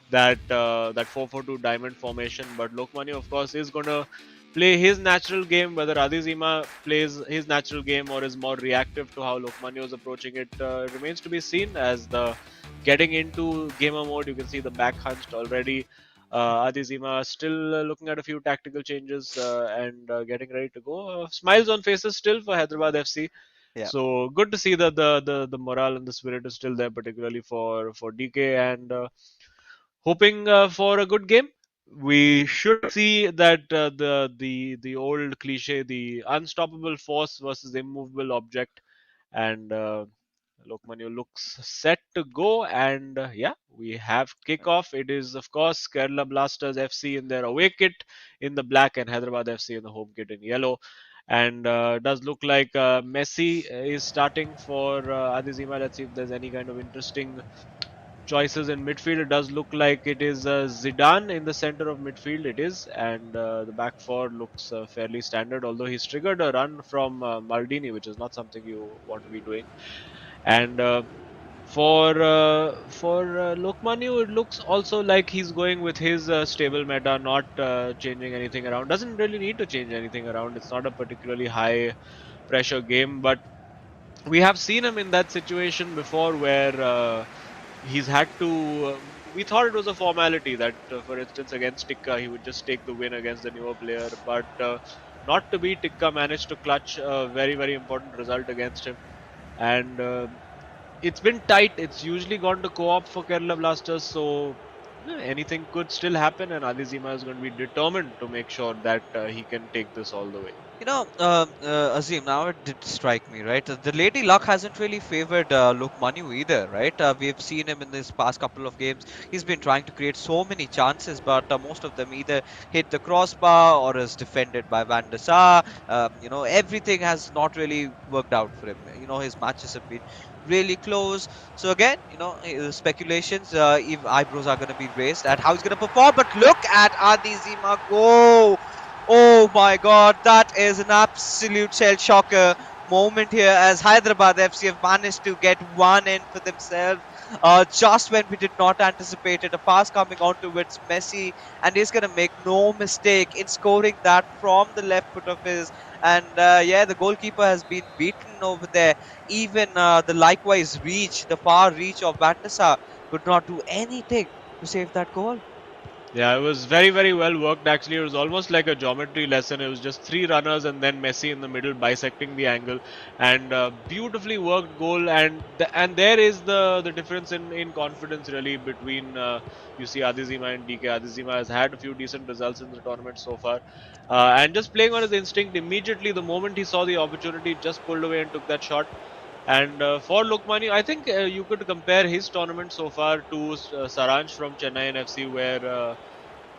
that 4-4-2 diamond formation. But Lokmanya, of course, is going to play his natural game. Whether Adizima plays his natural game or is more reactive to how Lokmanya is approaching it remains to be seen. As the getting into gamer mode, you can see the back hunched already. Adizima still looking at a few tactical changes and getting ready to go. Smiles on faces still for Hyderabad FC. Yeah. So good to see that the morale and the spirit is still there, particularly for DK, and hoping for a good game. We should see that the old cliche, the unstoppable force versus immovable object, and Lokmanya looks set to go. And yeah, we have kickoff. It is, of course, Kerala Blasters FC in their away kit in the black and Hyderabad FC in the home kit in yellow. And does look like Messi is starting for Adizima. Let's see if there's any kind of interesting choices in midfield. It does look like it is Zidane in the center of midfield. It is, and the back four looks fairly standard. Although he's triggered a run from Maldini, which is not something you want to be doing. And for Lokmanu, it looks also like he's going with his stable meta, not changing anything around. Doesn't really need to change anything around. It's not a particularly high pressure game, but we have seen him in that situation before where he's had to. We thought it was a formality that, for instance, against Tikka, he would just take the win against the newer player, but not to be. Tikka managed to clutch a very, very important result against him. And it's been tight. It's usually gone to co-op for Kerala Blasters, so anything could still happen, and Adizima is going to be determined to make sure that he can take this all the way. Azim, now it did strike me, right? The Lady Luck hasn't really favored Lokmanu either, right? We've seen him in this past couple of games. He's been trying to create so many chances, but most of them either hit the crossbar or is defended by Van der Sar. Everything has not really worked out for him. His matches have been really close. So again, speculations, if eyebrows are going to be raised at how he's going to perform. But look at Adi Zima go! Oh my god, that is an absolute shell shocker moment here as Hyderabad FC have managed to get one in for themselves. Just when we did not anticipate it, a pass coming on towards Messi, and he's going to make no mistake in scoring that from the left foot of his. And the goalkeeper has been beaten over there. Even the likewise reach, the far reach of Bandasa could not do anything to save that goal. Yeah, it was very, very well worked actually. It was almost like a geometry lesson. It was just three runners and then Messi in the middle bisecting the angle, and beautifully worked goal. And there is the difference in confidence really between you see Adizima and DK. Adizima has had a few decent results in the tournament so far, and just playing on his instinct immediately. The moment he saw the opportunity, just pulled away and took that shot. And for Lokmani, I think you could compare his tournament so far to Saransh from Chennai and FC, where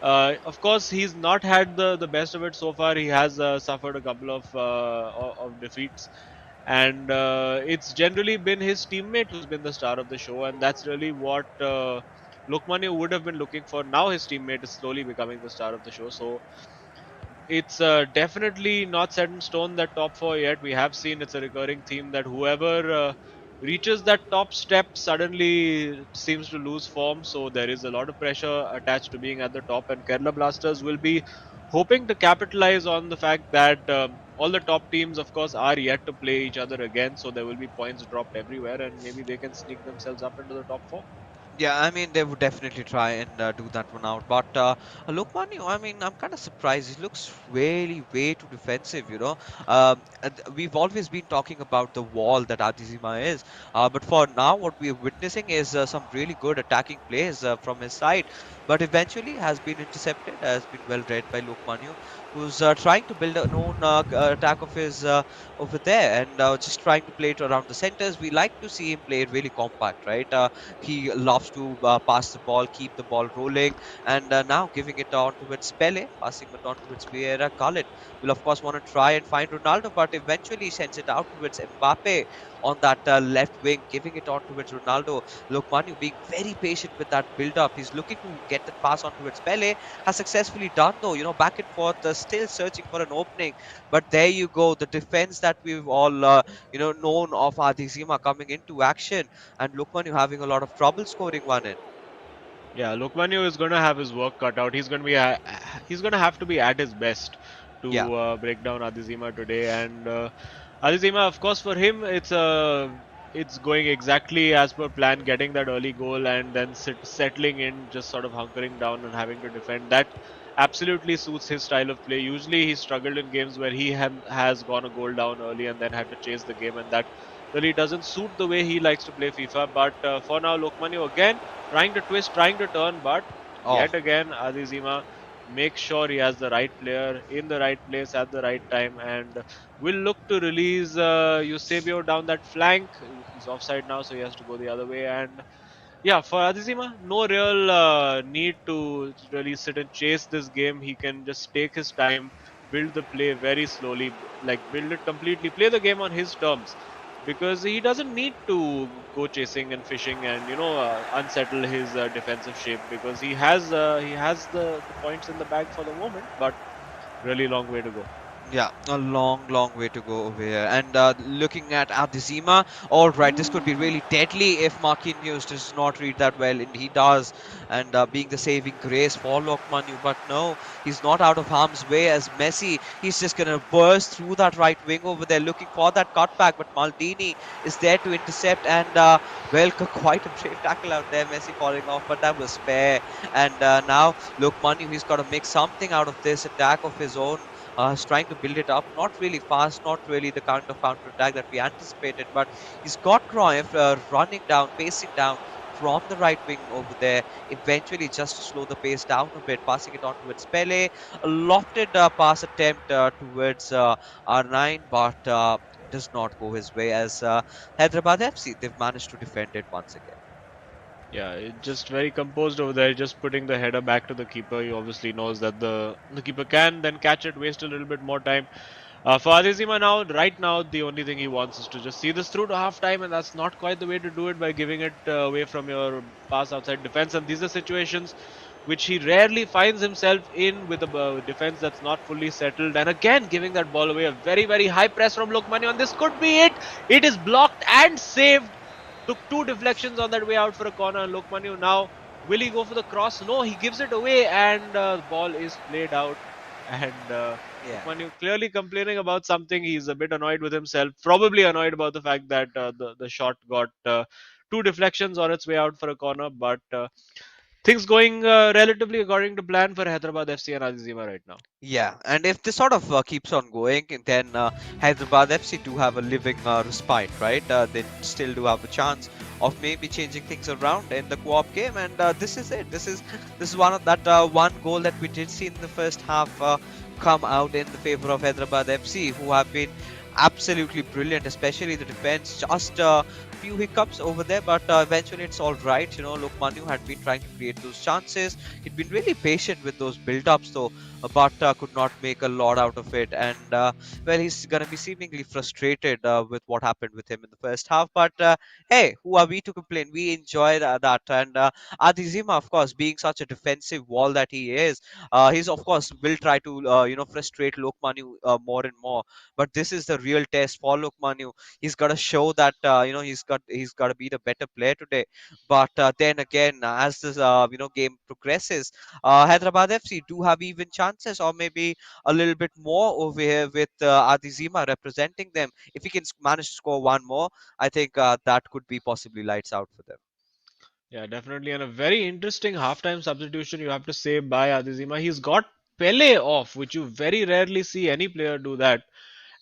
of course he's not had the best of it so far. He has suffered a couple of defeats, and it's generally been his teammate who's been the star of the show, and that's really what Lokmani would have been looking for. Now his teammate is slowly becoming the star of the show, so it's definitely not set in stone that top four yet. We have seen it's a recurring theme that whoever reaches that top step suddenly seems to lose form. So there is a lot of pressure attached to being at the top, and Kerala Blasters will be hoping to capitalize on the fact that all the top teams, of course, are yet to play each other again, so there will be points dropped everywhere, and maybe they can sneak themselves up into the top four. Yeah, I mean, they would definitely try and do that one out. But Lokman, I mean, I'm kind of surprised. He looks really way too defensive, you know. We've always been talking about the wall that Adizima is. But for now, what we're witnessing is some really good attacking plays from his side. But eventually has been intercepted, has been well read by Lokmanu, who's trying to build a known attack of his over there and just trying to play it around the centers. We like to see him play really compact, right? He loves to pass the ball, keep the ball rolling, and now giving it on towards Pele, passing it on towards Vieira. Khalid will, of course, want to try and find Ronaldo, but eventually sends it out towards Mbappe on that left wing, giving it on towards Ronaldo. Look, Manu being very patient with that build up. He's looking to get that pass on towards Pele. Has successfully done, though, back and forth, still searching for an opening. But there you go, the defense that we've all, known of Adizima coming into action, and Lukman, you're having a lot of trouble scoring one in. Yeah, Lokmanio is going to have his work cut out. He's going to have to be at his best Yeah, to break down Adizima today. And Adizima, of course, for him, it's going exactly as per plan, getting that early goal and then settling in, just sort of hunkering down and having to defend. That absolutely suits his style of play. Usually, he struggled in games where he has gone a goal down early and then had to chase the game, and that really doesn't suit the way he likes to play FIFA. But for now, Lokmanio again trying to twist, trying to turn, but oh, yet again, Adizima makes sure he has the right player in the right place at the right time and will look to release Eusebio down that flank. He's offside now, so he has to go the other way. And yeah, for Adizima, no real need to really sit and chase this game. He can just take his time, build the play very slowly, like build it completely, play the game on his terms, because he doesn't need to go chasing and fishing and unsettle his defensive shape, because he has the points in the bag for the moment, but really long way to go. yeah, a long, long way to go over here. And looking at Adizima, all right, this could be really deadly if Marquinhos does not read that well, and he does. And being the saving grace for Lokmanu, but no, he's not out of harm's way as Messi. He's just gonna burst through that right wing over there, looking for that cutback. But Maldini is there to intercept, and well, quite a brave tackle out there. Messi falling off, but that was fair. And now Lokmanu, he's got to make something out of this attack of his own. He's trying to build it up, not really fast, not really the kind of counter attack that we anticipated, but he's got Cruyff running down, pacing down from the right wing over there, eventually just to slow the pace down a bit, passing it on towards Pele. A lofted pass attempt towards R9, but does not go his way as Hyderabad FC, they've managed to defend it once again. Yeah, just very composed over there, just putting the header back to the keeper. He obviously knows that the keeper can then catch it, waste a little bit more time. For Adezima now, right now, the only thing he wants is to just see this through to half time, and that's not quite the way to do it by giving it away from your pass outside defense. And these are situations which he rarely finds himself in, with a defense that's not fully settled. And again, giving that ball away, a very, very high press from Lokmani, and this could be it. It is blocked and saved. Took two deflections on that way out for a corner. And Lokmanu now, will he go for the cross? No, he gives it away, and the ball is played out. And Yeah. Lokmanu clearly complaining about something. He's a bit annoyed with himself. Probably annoyed about the fact that the shot got two deflections on its way out for a corner. But things going relatively according to plan for Hyderabad FC and Azizima right now. Yeah, and if this sort of keeps on going, then Hyderabad FC do have a living respite, right? They still do have a chance of maybe changing things around in the co-op game, and this is it. This is one of that one goal that we did see in the first half come out in the favor of Hyderabad FC, who have been absolutely brilliant, especially the defense. Just a few hiccups over there, but eventually it's all right. Look, Manu had been trying to create those chances. He'd been really patient with those build-ups, though, but could not make a lot out of it. And well, he's gonna be seemingly frustrated with what happened with him in the first half. But hey, who are we to complain? We enjoy that. And Adizima, of course, being such a defensive wall that he is, he's of course will try to frustrate Lokmanu more and more. But this is the real test for Lokmanu. He's got to show that he's he's got to be the better player today. But then again, as this game progresses, Hyderabad FC do have even chances, or maybe a little bit more over here with Adizima representing them. If he can manage to score one more, I think that could be possibly lights out for them. Yeah, definitely. And a very interesting halftime substitution, you have to say, by Adizima. He's got Pele off, which you very rarely see any player do that.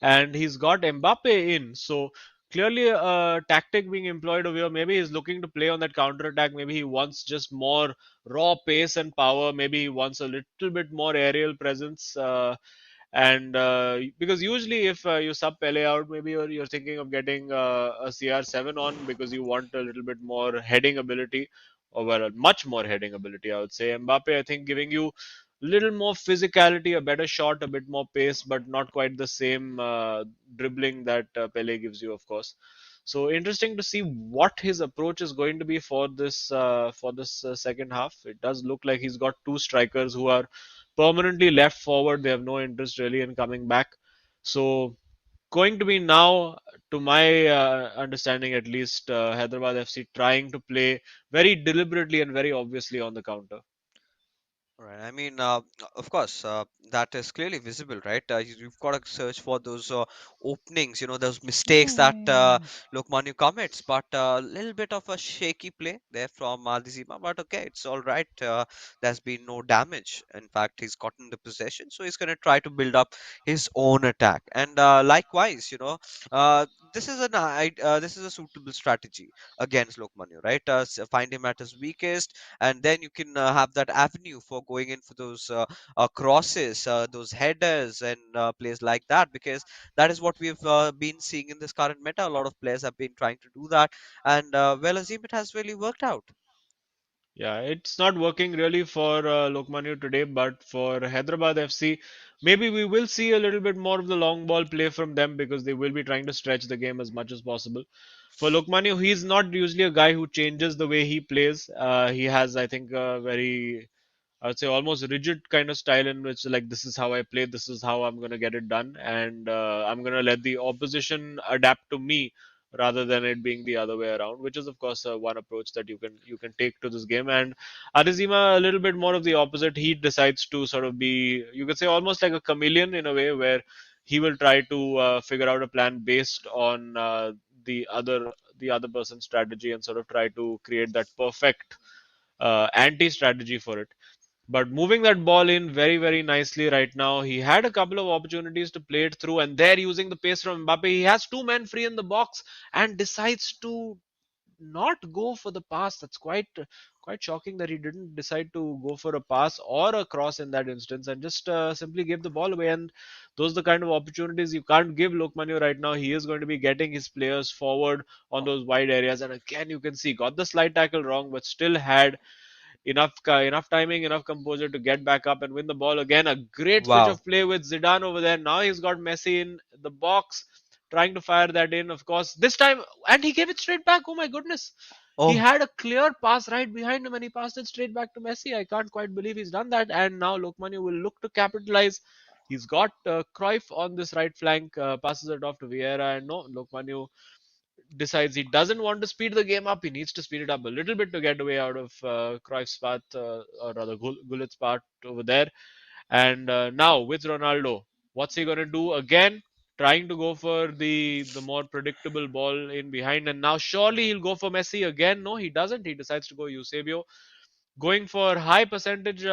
And he's got Mbappe in. So clearly a tactic being employed over here. Maybe he's looking to play on that counter attack. Maybe he wants just more raw pace and power. Maybe he wants a little bit more aerial presence. And because usually if you sub Pele out, maybe you're thinking of getting a CR7 on because you want a little bit more heading ability, or well, much more heading ability, I would say. Mbappe, I think, giving you little more physicality, a better shot, a bit more pace, but not quite the same dribbling that Pele gives you, of course. So interesting to see what his approach is going to be for this second half. It does look like he's got two strikers who are permanently left forward. They have no interest really in coming back. So going to be now, to my understanding at least, Hyderabad FC trying to play very deliberately and very obviously on the counter. Right. I mean, of course, that is clearly visible, right? You've got to search for those openings, those mistakes that Lokmanu commits, but a little bit of a shaky play there from Aldizima. But okay, it's all right. There's been no damage. In fact, he's gotten the possession, so he's going to try to build up his own attack. And likewise, uh, this is a suitable strategy against Lokmanu, right? Find him at his weakest, and then you can have that avenue for going in for those crosses, those headers, and plays like that, because that is what we've been seeing in this current meta. A lot of players have been trying to do that, and well, Azim, it has really worked out. Yeah, it's not working really for Lokmanya today, but for Hyderabad FC, maybe we will see a little bit more of the long ball play from them because they will be trying to stretch the game as much as possible. For Lokmanya, he's not usually a guy who changes the way he plays. He has, I think, a very, I would say, almost rigid kind of style in which, like, this is how I play, this is how I'm going to get it done, and I'm going to let the opposition adapt to me rather than it being the other way around, which is, of course, one approach that you can take to this game. And Arizima, a little bit more of the opposite. He decides to sort of be, you could say, almost like a chameleon in a way, where he will try to figure out a plan based on the other the other person's strategy and sort of try to create that perfect anti strategy for it. But moving that ball in very, very nicely right now. He had a couple of opportunities to play it through, and there using the pace from Mbappe, he has two men free in the box and decides to not go for the pass. That's quite shocking that he didn't decide to go for a pass or a cross in that instance and just simply gave the ball away. And those are the kind of opportunities you can't give Lokmanu right now. He is going to be getting his players forward on those wide areas. And again, you can see got the slide tackle wrong, but still had enough timing, enough composure to get back up and win the ball again. A great switch Wow. of play with Zidane over there. Now he's got Messi in the box, trying to fire that in. Of course, this time, and he gave it straight back. Oh my goodness! He Oh, had a clear pass right behind him, and he passed it straight back to Messi. I can't quite believe he's done that. And now Lokmanu will look to capitalize. He's got Cruyff on this right flank, passes it off to Vieira, and no, Lokmanu decides he doesn't want to speed the game up. He needs to speed it up a little bit to get away out of Cruyff's path, or rather Gullit's path over there. And now with Ronaldo, what's he going to do again? Trying to go for the more predictable ball in behind, and now surely he'll go for Messi again. No, he doesn't. He decides to go Eusebio. Going for high percentage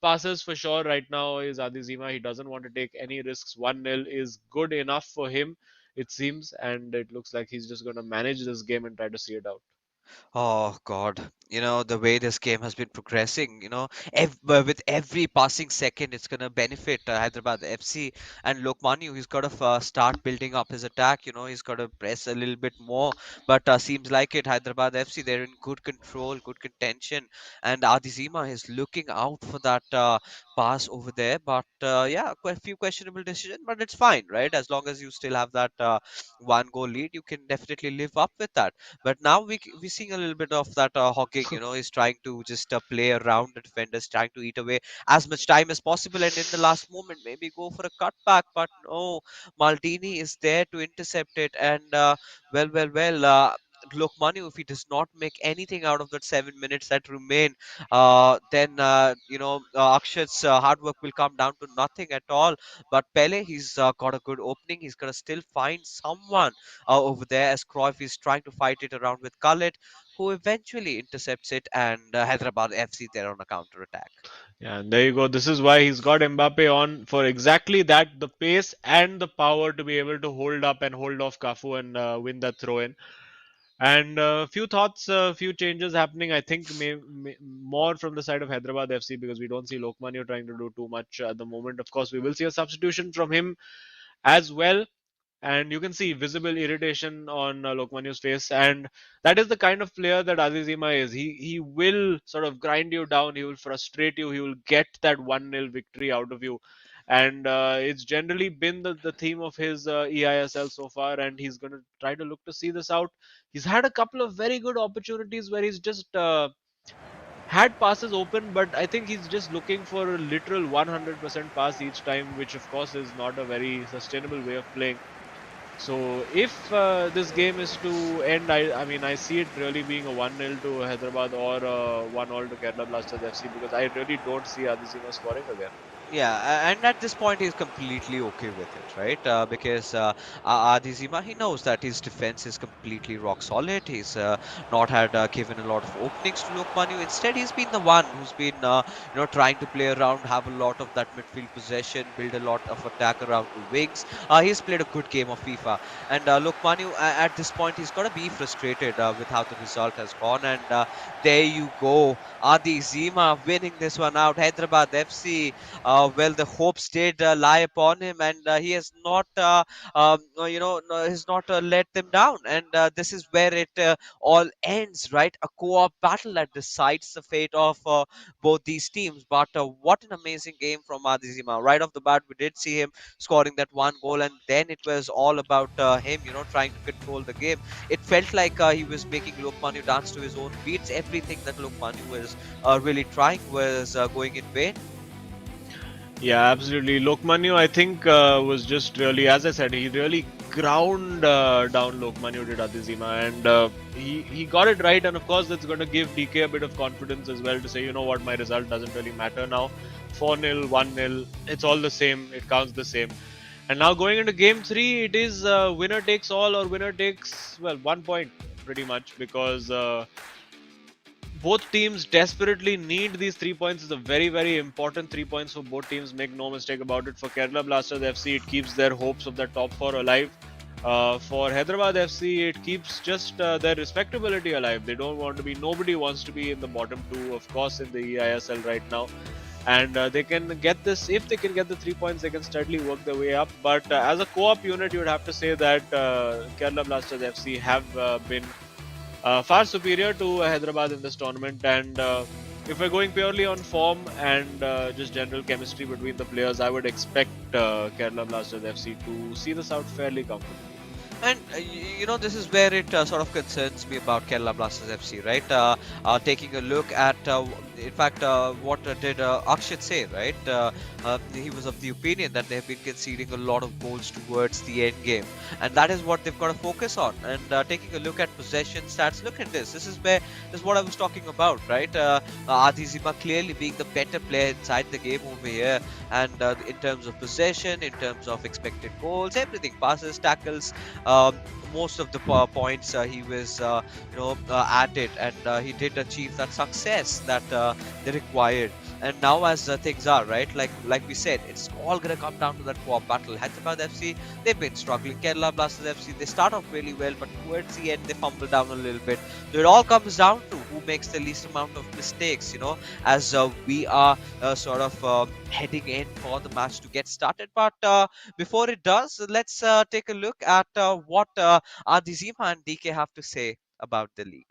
passes for sure right now is Adizima. He doesn't want to take any risks. 1-0 is good enough for him, it seems, and it looks like he's just going to manage this game and try to see it out. oh God. The way this game has been progressing, with every passing second, it's going to benefit Hyderabad FC and Lokmanu. He's got to start building up his attack. He's got to press a little bit more. But seems like it, Hyderabad FC, they're in good control, good contention. And Adizima is looking out for that pass over there. But yeah, quite a few questionable decisions, but it's fine, right? As long as you still have that one goal lead, you can definitely live up with that. But now we're seeing a little bit of that hogging. He's trying to just play around the defenders, trying to eat away as much time as possible, and in the last moment maybe go for a cutback. But no, Maldini is there to intercept it, and well, well, well. Lokmanu, if he does not make anything out of that 7 minutes that remain, then Akshat's hard work will come down to nothing at all. But Pele, he's got a good opening. He's gonna still find someone over there as Cruyff is trying to fight it around with Khalid, who eventually intercepts it, and Hyderabad FC there on a counter attack. Yeah, and there you go. This is why he's got Mbappe on for exactly that, the pace and the power to be able to hold up and hold off Cafu and win that throw in. And few thoughts, few changes happening. I think more from the side of Hyderabad FC because we don't see Lokmanya trying to do too much at the moment. Of course, we will see a substitution from him as well. And you can see visible irritation on Lokmanyu's face, and that is the kind of player that Azizima is. He will sort of grind you down, he will frustrate you, he will get that 1-0 victory out of you, and it's generally been the theme of his eISL so far, and he's going to try to look to see this out. He's had a couple of very good opportunities where he's just had passes open, but I think he's just looking for a literal 100% pass each time, which of course is not a very sustainable way of playing. So if this game is to end, I mean, I see it really being a 1-0 to Hyderabad or a 1-all to Kerala Blasters FC because I really don't see Adesina scoring again. Yeah, and at this point he's completely okay with it, right? Because Adizima, he knows that his defense is completely rock solid. He's not had given a lot of openings to Lokmanu. Instead, he's been the one who's been, trying to play around, have a lot of that midfield possession, build a lot of attack around the wings. He's played a good game of FIFA, and Lokmanu, at this point, he's got to be frustrated with how the result has gone. And there you go, Adizima winning this one out. Hyderabad FC. Well, the hopes did lie upon him, and he has not, has not let them down. And this is where it all ends, right? A co-op battle that decides the fate of both these teams. But what an amazing game from Adizima! Right off the bat, we did see him scoring that one goal, and then it was all about him, trying to control the game. It felt like he was making Lokmanu dance to his own beats. Everything that Lokmanu was really trying was going in vain. Yeah, absolutely. Lokmanu, I think, was just really, as I said, he really ground down Lokmanu did Adizima, and he got it right. And of course, that's going to give DK a bit of confidence as well to say, you know what, my result doesn't really matter now. 4-0, 1-0, it's all the same. It counts the same. And now going into game 3, it is winner takes all or winner takes, well, 1 point pretty much because both teams desperately need these 3 points. It's a very, very important 3 points for both teams. Make no mistake about it. For Kerala Blasters FC, it keeps their hopes of the top 4 alive. For Hyderabad FC, it keeps just their respectability alive. They don't want to be, nobody wants to be in the bottom 2, of course, in the eISL right now. And they can get this, if they can get the 3 points, they can steadily work their way up. But as a co-op unit, you would have to say that Kerala Blasters FC have been far superior to Hyderabad in this tournament, and if we're going purely on form and just general chemistry between the players, I would expect Kerala Blasters FC to see this out fairly comfortably. And this is where it sort of concerns me about Kerala Blasters FC, right? Taking a look at, in fact, what did Akshat say, right? He was of the opinion that they have been conceding a lot of goals towards the end game, and that is what they've got to focus on. And taking a look at possession stats, look at this. This is what I was talking about, right? Adizima clearly being the better player inside the game over here, and in terms of possession, in terms of expected goals, everything, passes, tackles. Most of the points he was at it, and he did achieve that success that they required. And now as things are, right, like we said, it's all gonna come down to that co-op battle. Hyderabad FC, they've been struggling. Kerala Blasters FC, they start off really well, but towards the end they fumble down a little bit. So it all comes down to who makes the least amount of mistakes, as we are sort of heading in for the match to get started. But before it does, let's take a look at what Adizima and DK have to say about the league.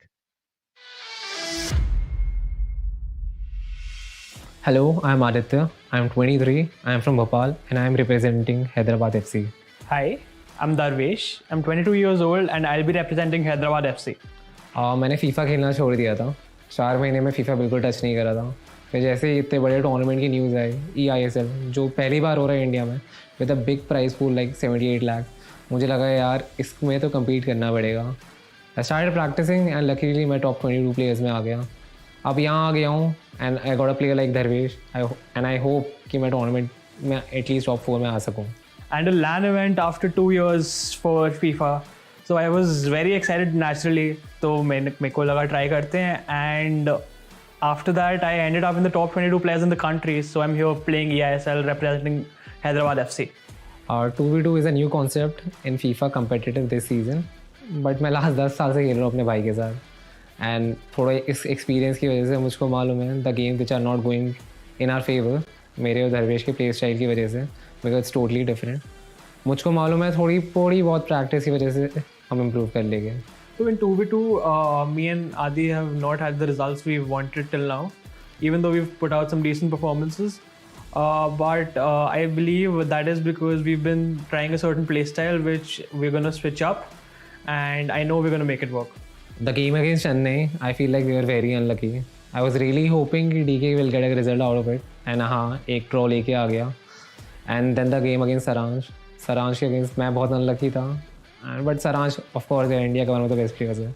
Hello, I'm Aditya. I'm 23. I'm from Bhopal and I'm representing Hyderabad FC. Hi, I'm Darvesh. I'm 22 years old and I'll be representing Hyderabad FC. मैंने FIFA खेलना छोड़ दिया था. 4 महीने में FIFA बिल्कुल touch नहीं करा था. फिर जैसे ही इतने बड़े टूर्नामेंट की न्यूज़ आई, eISL, जो पहली बार हो रहा है इंडिया में, with a big price pool like 78 lakh, मुझे लगा यार इसमें तो कम्पीट करना पड़ेगा. I started practicing and luckily मैं top 22 players में आ गया. अब यहाँ आ गया हूँ and I got a player like Dharvesh and I hope कि मैं tournament में at least top 4 में आ सकूँ. And a LAN event after 2 years for FIFA. So I was very excited naturally. तो मेरे को लगा try करते हैं and after that I ended up in the top 22 players in the country. So I'm here playing eISL representing Hyderabad FC. 2v2 is a new concept in FIFA competitive this season. But मैं last 10 साल से खेल रहा हूँ अपने भाई के साथ एंड थोड़ा इस एक्सपीरियंस की वजह से मुझको मालूम है the game which are not going in our favour मेरे और धर्वेश के प्ले स्टाइल की वजह से बिकॉज इट्स टोटली डिफरेंट. मुझको मालूम है थोड़ी बहुत प्रैक्टिस की वजह से हम इम्प्रूव कर लेंगे. So in 2v2, me and Adi have not had the results we've wanted till now, even though we've put out some decent performances. But I believe that is because we've been trying a certain playstyle which we're going to switch up, and I know we're going to make it work. The game against Chennai, I feel like we were very unlucky. I was really hoping कि DK will get a result out of it. And हाँ, एक draw लेके आ गया. And then the game against Saransh के against मैं बहुत unlucky था. But Saransh, of course, है इंडिया का one of the best players है.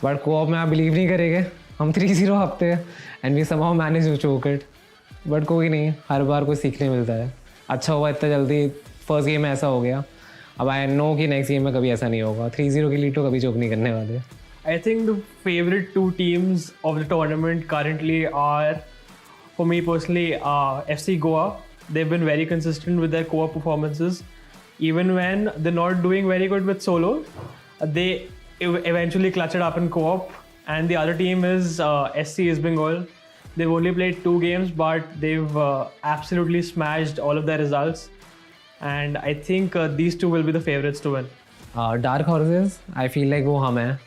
But co-op में आप believe नहीं करेंगे. हम 3-0 हारते हैं. And we somehow managed to choke it. But कोई नहीं, हर बार कुछ सीखने मिलता है. अच्छा हुआ इतना जल्दी फर्स्ट गेम में ऐसा हो गया. अब आई नो कि नेक्स्ट गेम में कभी ऐसा नहीं होगा. 3-0 की लीड तो कभी चोक नहीं करने वाले. I think the favorite two teams of the tournament currently are, for me personally, FC Goa. They've been very consistent with their co-op performances. Even when they're not doing very good with solos, they eventually clutch it up in co-op. And the other team is SC East Bengal. They've only played 2 games, but they've absolutely smashed all of their results. And I think these two will be the favorites to win. Dark Horses, I feel like वो हम हैं.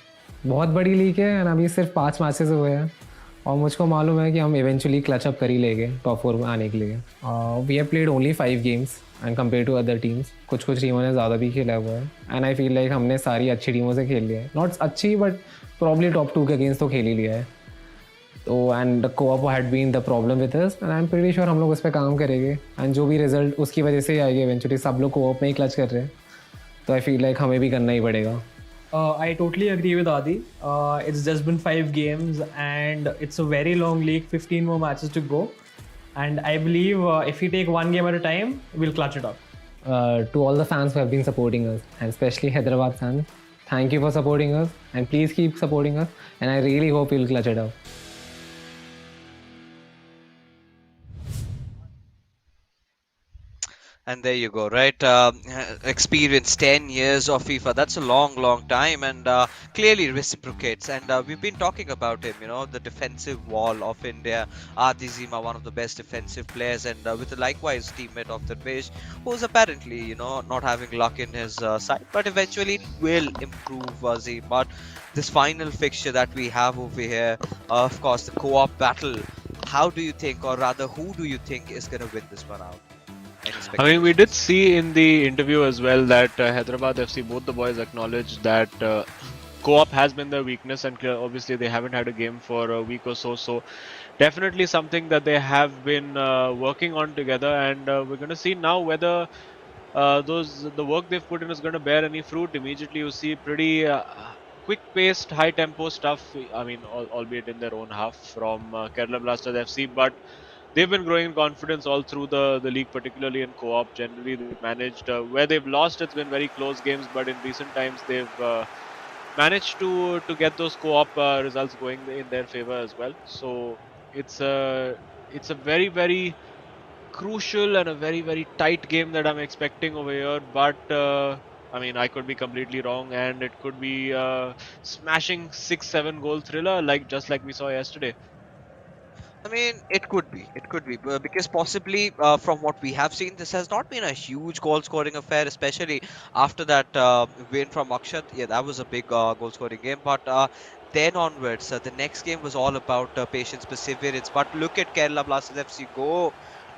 बहुत बड़ी league है and अभी सिर्फ 5 matches हुए हैं और मुझको मालूम है कि हम इवेंचुअली क्लच अप कर ही लेंगे टॉप 4 में आने के लिए. We have played only 5 games and compare to other teams. कुछ टीमों ने ज़्यादा भी खेला हुआ है एंड आई फील लाइक हमने सारी अच्छी टीमों से खेल लिया है. नॉट अच्छी बट प्रॉब्ली टॉप 2 के अगेंस्ट तो खेल ही लिया है. तो and the coop had been the problem with us and I am pretty sure हम लोग उस पर काम करेंगे एंड जो भी रिजल्ट उसकी वजह से ही आएगी. इवेंचुअली सब लोग कोऑप में ही क्लच कर रहे हैं तो आई फील लाइक हमें भी करना ही पड़ेगा. I totally agree with Adi. It's just been 5 games and it's a very long league, 15 more matches to go. And I believe if we take one game at a time, we'll clutch it up. To all the fans who have been supporting us, and especially Hyderabad fans, thank you for supporting us and please keep supporting us and I really hope you'll clutch it up. And there you go, right? Experience 10 years of FIFA. That's a long time, and clearly reciprocates. And we've been talking about him, you know, the defensive wall of India. Adi Zima, one of the best defensive players, and with a likewise teammate of Dharvesh, who's apparently, you know, not having luck in his side, but eventually will improve Zim. But this final fixture that we have over here, of course, the co-op battle. How do you think, or rather, who do you think is going to win this one out? I mean, we did see in the interview as well that Hyderabad FC, both the boys acknowledged that co-op has been their weakness, and obviously they haven't had a game for a week or so. So definitely something that they have been working on together, and we're going to see now whether the work they've put in is going to bear any fruit. Immediately you see pretty quick-paced, high-tempo stuff. I mean, albeit in their own half from Kerala Blasters FC, but they've been growing in confidence all through the league, particularly in co-op. Generally, they've managed, where they've lost, it's been very close games, but in recent times, they've managed to get those co-op results going in their favor as well. So it's a very, very crucial and a very, very tight game that I'm expecting over here. But I mean, I could be completely wrong, and it could be smashing 6-7 goal thriller, just like we saw yesterday. I mean, it could be, because possibly from what we have seen, this has not been a huge goal-scoring affair, especially after that win from Akshat. Yeah, that was a big goal-scoring game, but then onwards, the next game was all about patience, perseverance. But look at Kerala Blasters FC go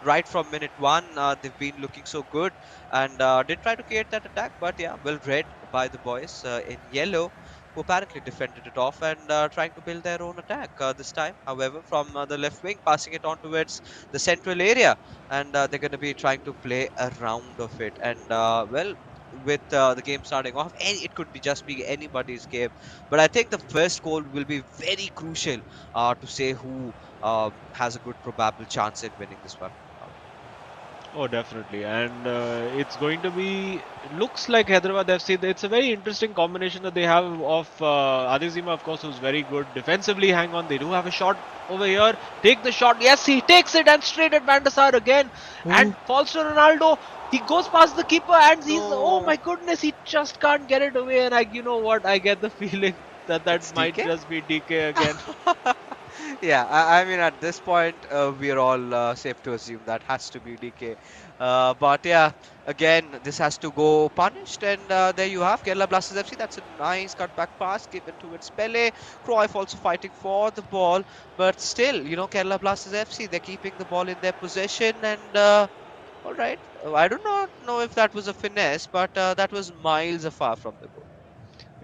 right from minute 1. They've been looking so good and did try to create that attack, but yeah, well read by the boys in yellow, who apparently defended it off and trying to build their own attack this time. However, from the left wing, passing it on towards the central area, and they're going to be trying to play a round of it. And well, with the game starting off. And it could be just be anybody's game, but I think the first goal will be very crucial to say who has a good probable chance in winning this one. Oh, definitely. And it's going to be, looks like Hyderabad FC. It's a very interesting combination that they have of Adizima, of course, who's very good defensively. Hang on, they do have a shot over here. Take the shot. Yes, he takes it and straight at Van der Sar again. And falls to Ronaldo. He goes past the keeper and he's, oh my goodness, he just can't get it away. And you know what? I get the feeling that It's might DK. just be DK again. Yeah, I mean, at this point, we're all safe to assume that has to be DK. But yeah, again, this has to go punished, and there you have Kerala Blasters FC. That's a nice cutback pass given towards Pele. Cruyff also fighting for the ball, but still, Kerala Blasters FC, they're keeping the ball in their possession, and all right, I do not know if that was a finesse, but that was miles afar from the goal.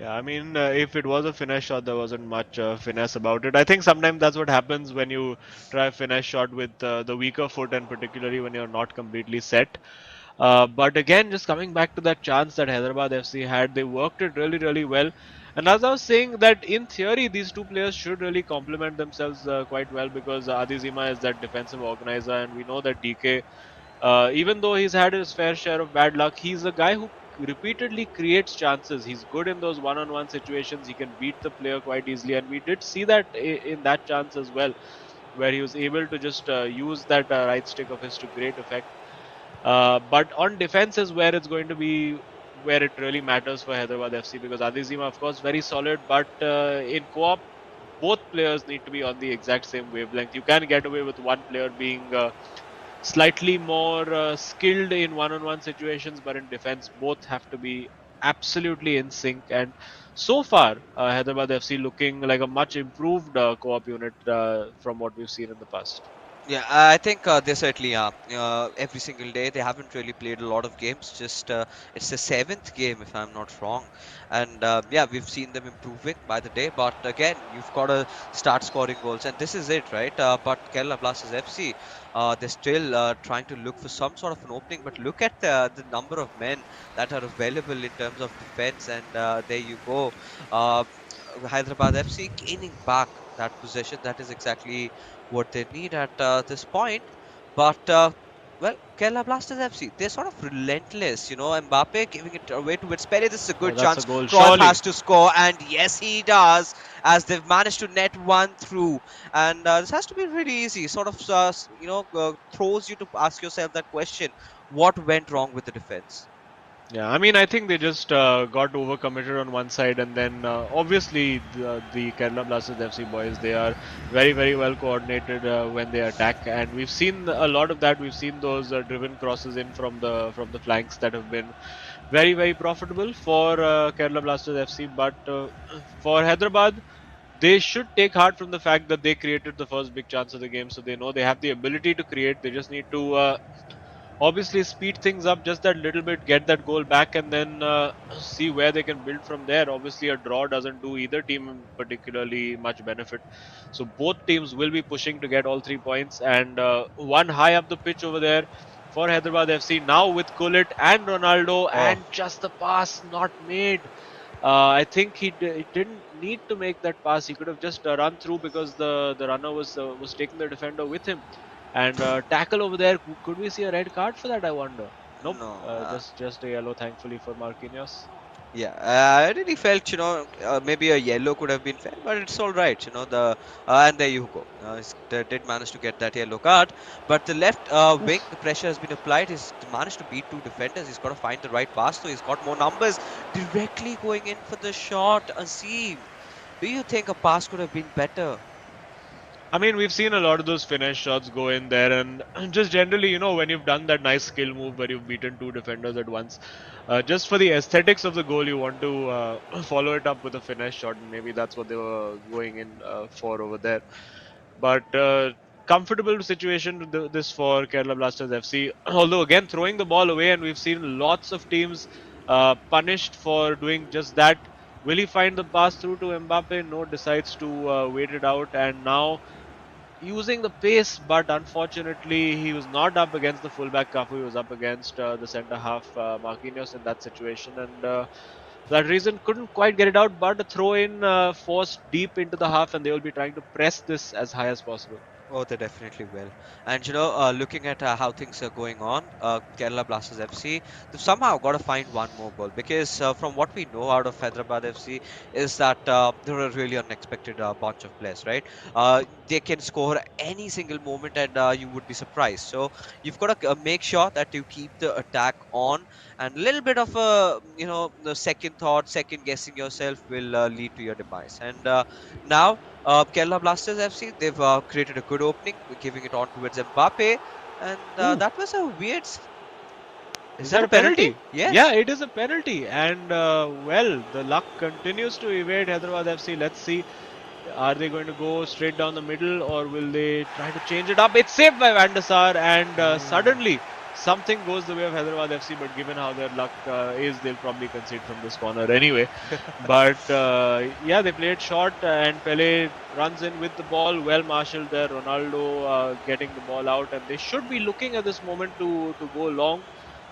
Yeah, I mean, if it was a finesse shot, there wasn't much finesse about it. I think sometimes that's what happens when you try a finesse shot with the weaker foot, and particularly when you're not completely set. But again, just coming back to that chance that Hyderabad FC had, they worked it really, really well. And as I was saying, that in theory, these two players should really complement themselves quite well, because Adizima is that defensive organizer, and we know that DK, even though he's had his fair share of bad luck, he's a guy who repeatedly creates chances. He's good in those one-on-one situations. He can beat the player quite easily, and we did see that in that chance as well, where he was able to just use that right stick of his to great effect. But on defense is where it's going to be, where it really matters for Hyderabad FC, because Adizima, of course, very solid, but in co-op, both players need to be on the exact same wavelength. You can get away with one player being slightly more skilled in one-on-one situations, but in defense, both have to be absolutely in sync. And so far, Hyderabad FC looking like a much improved co-op unit from what we've seen in the past. Yeah, I think they certainly are. Every single day, they haven't really played a lot of games. Just it's the seventh game, if I'm not wrong. And yeah, we've seen them improving by the day. But again, you've got to start scoring goals, and this is it, right? But Kerala Blasters FC, they're still trying to look for some sort of an opening. But look at the number of men that are available in terms of defense, and there you go. Uh, Hyderabad FC gaining back that possession. That is exactly what they need at this point. But well, Kerala Blasters FC, they're sort of relentless. Mbappe giving it away towards Pele. This is a Oh, good that's a chance. goal, Cruyff surely. has to score, and yes, he does, as they've managed to net one through. And this has to be really easy. Sort of, throws you to ask yourself that question: what went wrong with the defense? Yeah, I mean, I think they just got overcommitted on one side, and then obviously the Kerala Blasters FC boys, they are very, very well coordinated when they attack, and we've seen a lot of that. We've seen those driven crosses in from the flanks that have been very, very profitable for Kerala Blasters FC. But for Hyderabad, they should take heart from the fact that they created the first big chance of the game, so they know they have the ability to create. They just need to obviously speed things up just that little bit, get that goal back, and then see where they can build from there. Obviously, a draw doesn't do either team particularly much benefit, so both teams will be pushing to get all 3 points. And one high up the pitch over there for Hyderabad FC now with Gullit and Ronaldo, Oh, and just the pass not made. I think he didn't need to make that pass. He could have just run through, because the runner was taking the defender with him. And tackle over there. Could we see a red card for that? I wonder. Nope. no. Just a yellow, thankfully, for Marquinhos. Yeah, I really felt, maybe a yellow could have been fair, but it's all right, and there you go. They did manage to get that yellow card, but the left wing, the pressure has been applied. He's managed to beat two defenders. He's got to find the right pass, so he's got more numbers directly going in for the shot. Azim, do you think a pass could have been better? I mean, we've seen a lot of those finesse shots go in there, and just generally, when you've done that nice skill move where you've beaten two defenders at once, just for the aesthetics of the goal, you want to follow it up with a finesse shot, and maybe that's what they were going in for over there. But comfortable situation this for Kerala Blasters FC. Although again throwing the ball away, and we've seen lots of teams punished for doing just that. Will he find the pass through to Mbappe? No, decides to wait it out, and now using the pace, but unfortunately he was not up against the fullback Cafu. He was up against the centre half Marquinhos in that situation, and for that reason couldn't quite get it out. But a throw in forced deep into the half, and they will be trying to press this as high as possible. Oh, they definitely will. And looking at how things are going on, Kerala Blasters FC, they've somehow got to find one more goal because from what we know out of Hyderabad FC is that they're a really unexpected bunch of players, right? They can score any single moment and you would be surprised. So you've got to make sure that you keep the attack on, and a little bit of the second thought, second guessing yourself will lead to your demise. And now Kerala Blasters FC, they've created a good opening, giving it on towards Mbappe, and Ooh, that was a weird. Is is that that a a penalty? penalty? Yeah, Yes. it is a penalty, and well, the luck continues to evade Hyderabad FC. Let's see. Are they going to go straight down the middle or will they try to change it up? It's saved by Van der Sar, and Ooh. suddenly something goes the way of Hyderabad FC. But given how their luck is, they'll probably concede from this corner anyway. But yeah, they played short, and Pele runs in with the ball, well marshaled there. Ronaldo getting the ball out, and they should be looking at this moment to go long.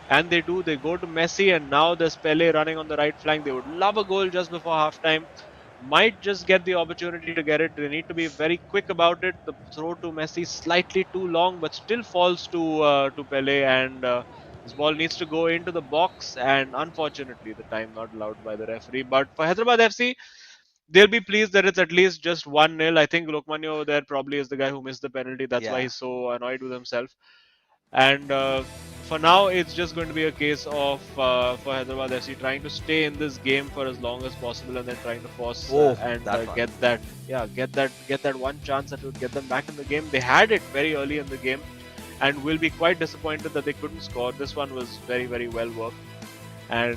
And they do. They go to Messi, and now there's Pele running on the right flank. They would love a goal just before halftime. Might just get the opportunity to get it. They need to be very quick about it. The throw to Messi slightly too long, but still falls to Pele, and this ball needs to go into the box. And unfortunately, the time not allowed by the referee. But for Hyderabad FC, they'll be pleased that it's at least just 1-0. I think Lokmanyo over there probably is the guy who missed the penalty. That's why Yeah. he's so annoyed with himself. And for now, it's just going to be a case of for Hyderabad FC trying to stay in this game for as long as possible, and then trying to force Oh, and that one. get that, yeah, get that one chance that will get them back in the game. They had it very early in the game, and will be quite disappointed that they couldn't score. This one was very well worked, and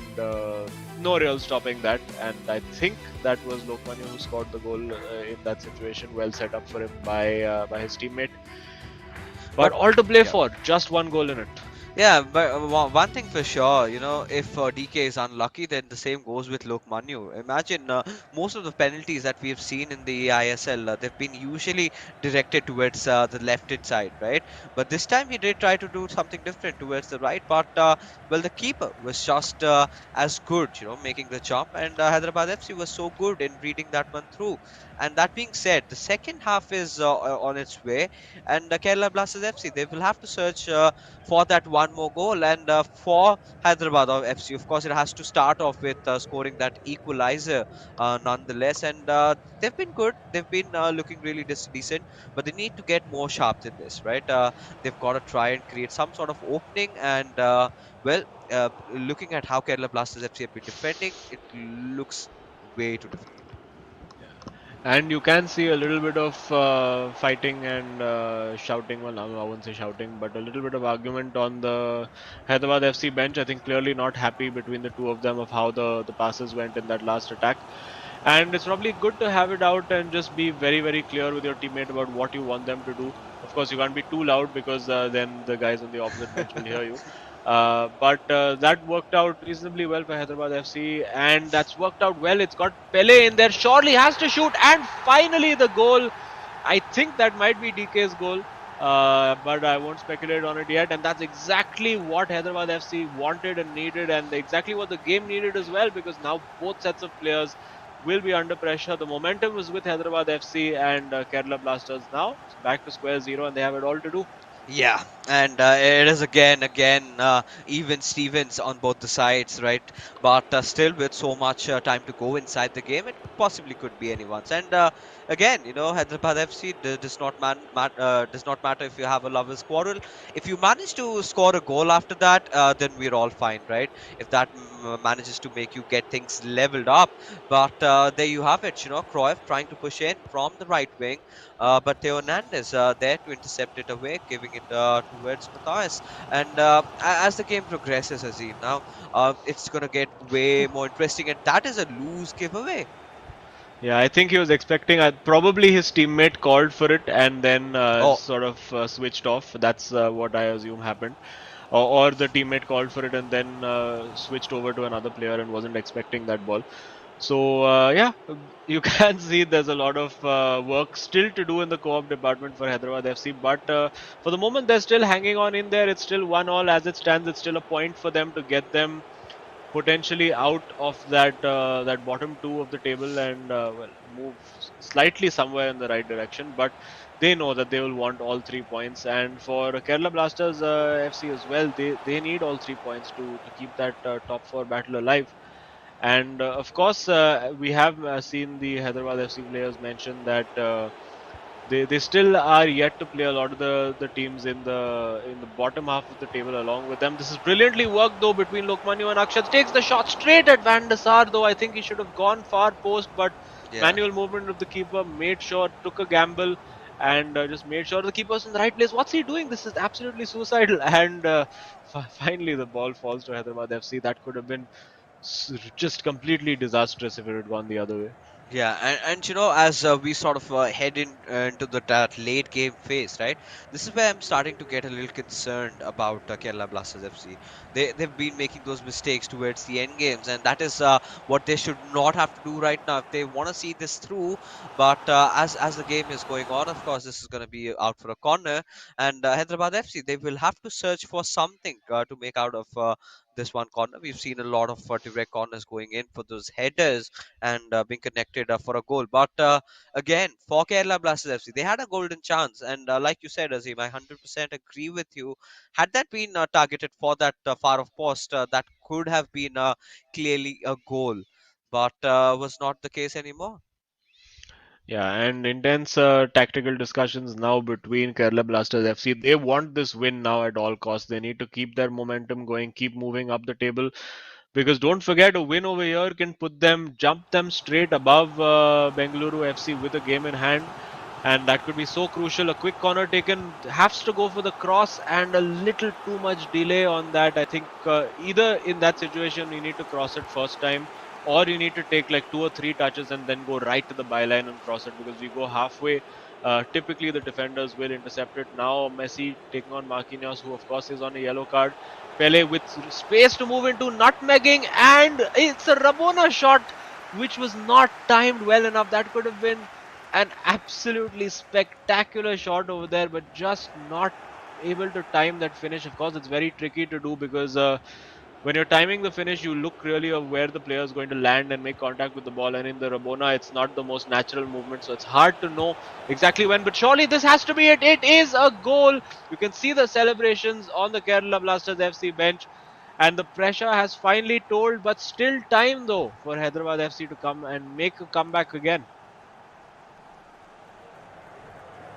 no real stopping that. And I think that was Lokmanya who scored the goal in that situation. Well set up for him by his teammate. But But all to play yeah. for, just one goal in it. Yeah, but one thing for sure, if DK is unlucky, then the same goes with Lokmanyu. Imagine most of the penalties that we have seen in the eISL, they've been usually directed towards the left-hand side, right? But this time he did try to do something different towards the right. But well, the keeper was just as good, making the jump, and Hyderabad FC was so good in reading that one through. And that being said, the second half is on its way, and Kerala Blasters FC, they will have to search for that one more goal. And for Hyderabad of FC, of course, it has to start off with scoring that equalizer nonetheless. And they've been good. They've been looking really decent, but they need to get more sharp than this, right? They've got to try and create some sort of opening. And well, looking at how Kerala Blasters FC have been defending, it looks way too difficult. And you can see a little bit of fighting and shouting. Well, I won't say shouting, but a little bit of argument on the Hyderabad FC bench. I think clearly not happy between the two of them of how the passes went in that last attack. And it's probably good to have it out and just be very clear with your teammate about what you want them to do. Of course, you can't be too loud because then the guys on the opposite bench will hear you. But that worked out reasonably well for Hyderabad FC, and that's worked out well. It's got Pele in there. Surely has to shoot, and finally the goal. I think that might be DK's goal, but I won't speculate on it yet. And that's exactly what Hyderabad FC wanted and needed, and exactly what the game needed as well, because now both sets of players will be under pressure. The momentum was with Hyderabad FC and Kerala Blasters. Now it's back to square zero, and they have it all to do. Yeah, and it is again even Stevens on both the sides, right? But still, with so much time to go inside the game, it possibly could be anyone's. And again, Hyderabad FC does not does not matter if you have a lovers' quarrel. If you manage to score a goal after that, then we're all fine, right? If that manages to make you get things leveled up. But there you have it, Cruyff trying to push in from the right wing. But Theo Hernandez there to intercept it away, giving it towards Matthias. And as the game progresses, Azim, now it's going to get way more interesting. And that is a loose giveaway. Yeah, I think he was expecting. Probably his teammate called for it and then Oh, sort of switched off. That's what I assume happened. Or the teammate called for it and then switched over to another player and wasn't expecting that ball. So yeah, you can see there's a lot of work still to do in the co-op department for Hyderabad FC. But for the moment, they're still hanging on in there. It's still 1-1 as it stands. It's still a point for them to get them potentially out of that bottom two of the table and well move slightly somewhere in the right direction. But they know that they will want all 3 points, and for Kerala Blasters FC as well, they need all 3 points to keep that top four battle alive. And of course, we have seen the Hyderabad FC players mention that they still are yet to play a lot of the teams in the bottom half of the table along with them. This is brilliantly worked though between Lokmanyu and Akshat. Takes the shot straight at Van der Sar, though I think he should have gone far post, but Yeah. manual movement of the keeper made sure, took a gamble, and just made sure the keeper's in the right place. What's he doing? This is absolutely suicidal. And finally, the ball falls to Hyderabad FC. That could have been just completely disastrous if it had gone the other way. Yeah, and as we sort of head into that late game phase, right? This is where I'm starting to get a little concerned about Kerala Blasters FC. They've been making those mistakes towards the end games, and that is what they should not have to do right now if they want to see this through. But as the game is going on, of course, this is going to be out for a corner, and Hyderabad FC, they will have to search for something to make out of this one corner. We've seen a lot of direct corners going in for those headers and being connected for a goal. But again, for Kerala Blasters FC, they had a golden chance. And like you said, Azim, I 100% agree with you. Had that been targeted for that far off post, that could have been clearly a goal. But was not the case anymore. Yeah, and intense tactical discussions now between Kerala Blasters FC. They want this win now at all costs. They need to keep their momentum going, keep moving up the table, because don't forget, a win over here can jump them straight above Bengaluru FC with a game in hand, and that could be so crucial. A quick corner taken, has to go for the cross, and a little too much delay on that. I think either in that situation you need to cross it first time, or you need to take like 2 or 3 touches and then go right to the byline and cross it, because you go halfway. Typically, the defenders will intercept it. Now, Messi taking on Marquinhos, who of course is on a yellow card. Pele with space to move into, nutmegging, and it's a Rabona shot which was not timed well enough. That could have been an absolutely spectacular shot over there, but just not able to time that finish. Of course, it's very tricky to do because when you're timing the finish, you look really of where the player is going to land and make contact with the ball. And in the Rabona, it's not the most natural movement, so it's hard to know exactly when. But surely this has to be it. It is a goal. You can see the celebrations on the Kerala Blasters FC bench. And the pressure has finally told, but still time though for Hyderabad FC to come and make a comeback again.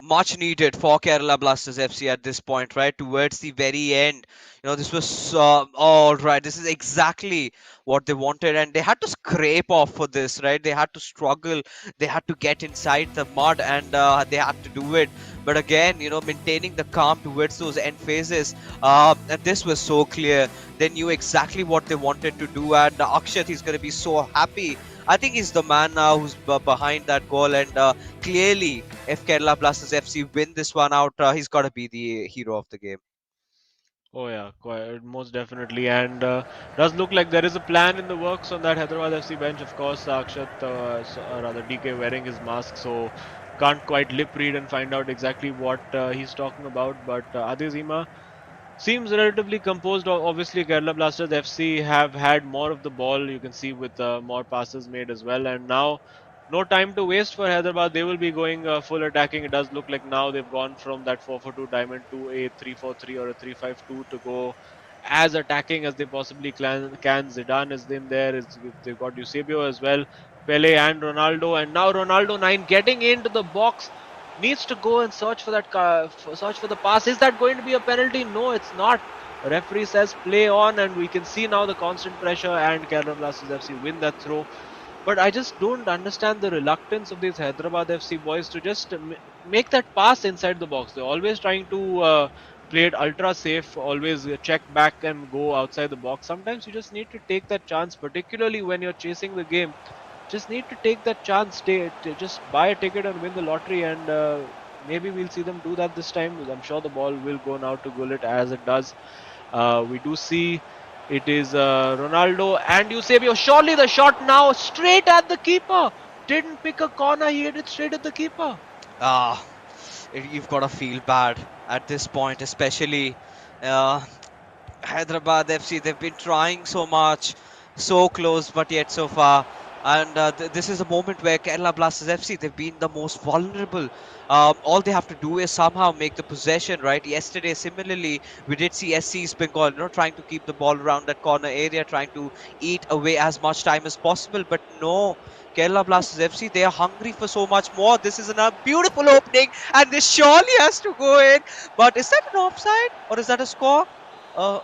Much needed for Kerala Blasters FC at this point, right? Towards the very end, this was all right. This is exactly what they wanted, and they had to scrape off for this, right? They had to struggle, they had to get inside the mud, and they had to do it. But again, maintaining the calm towards those end phases, and this was so clear. They knew exactly what they wanted to do, and Akshat is going to be so happy. I think he's the man now who's behind that goal, and clearly, if Kerala Blasters FC win this one out, he's got to be the hero of the game. Oh yeah, quite, most definitely, and does look like there is a plan in the works on that Hyderabad FC bench. Of course, Akshat, or rather DK, wearing his mask, so can't quite lip read and find out exactly what he's talking about. But Adizima seems relatively composed. Obviously, Kerala Blasters FC have had more of the ball. You can see with more passes made as well. And now, no time to waste for Hyderabad. They will be going full attacking. It does look like now they've gone from that 4-4-2 diamond to a 3-4-3 or a 3-5-2 to go as attacking as they possibly can. Zidane is in there. They've got Eusebio as well. Pele and Ronaldo. And now Ronaldo 9 getting into the box, needs to go and search for that search for the pass. Is that going to be a penalty? No, it's not. The referee says play on, and we can see now the constant pressure, and Kerala Blasters FC win that throw. But I just don't understand the reluctance of these Hyderabad FC boys to just make that pass inside the box. They're always trying to play it ultra safe, always check back and go outside the box. Sometimes you just need to take that chance, particularly when you're chasing the game. Just need to take that chance, just buy a ticket and win the lottery, and maybe we'll see them do that this time. I'm sure the ball will go now to Gullit as it does. We do see It is Ronaldo and Eusebio. Surely the shot now straight at the keeper. Didn't pick a corner, he hit it straight at the keeper. Ah, you've got to feel bad at this point, especially uh, Hyderabad FC. They've been trying so much, so close, but yet so far. And this is a moment where Kerala Blasters FC, they've been the most vulnerable. All they have to do is somehow make the possession, right? Yesterday, similarly, we did see SC East Bengal, trying to keep the ball around that corner area, trying to eat away as much time as possible. But no, Kerala Blasters FC, they are hungry for so much more. This is a beautiful opening, and this surely has to go in. But is that an offside or is that a score? Uh,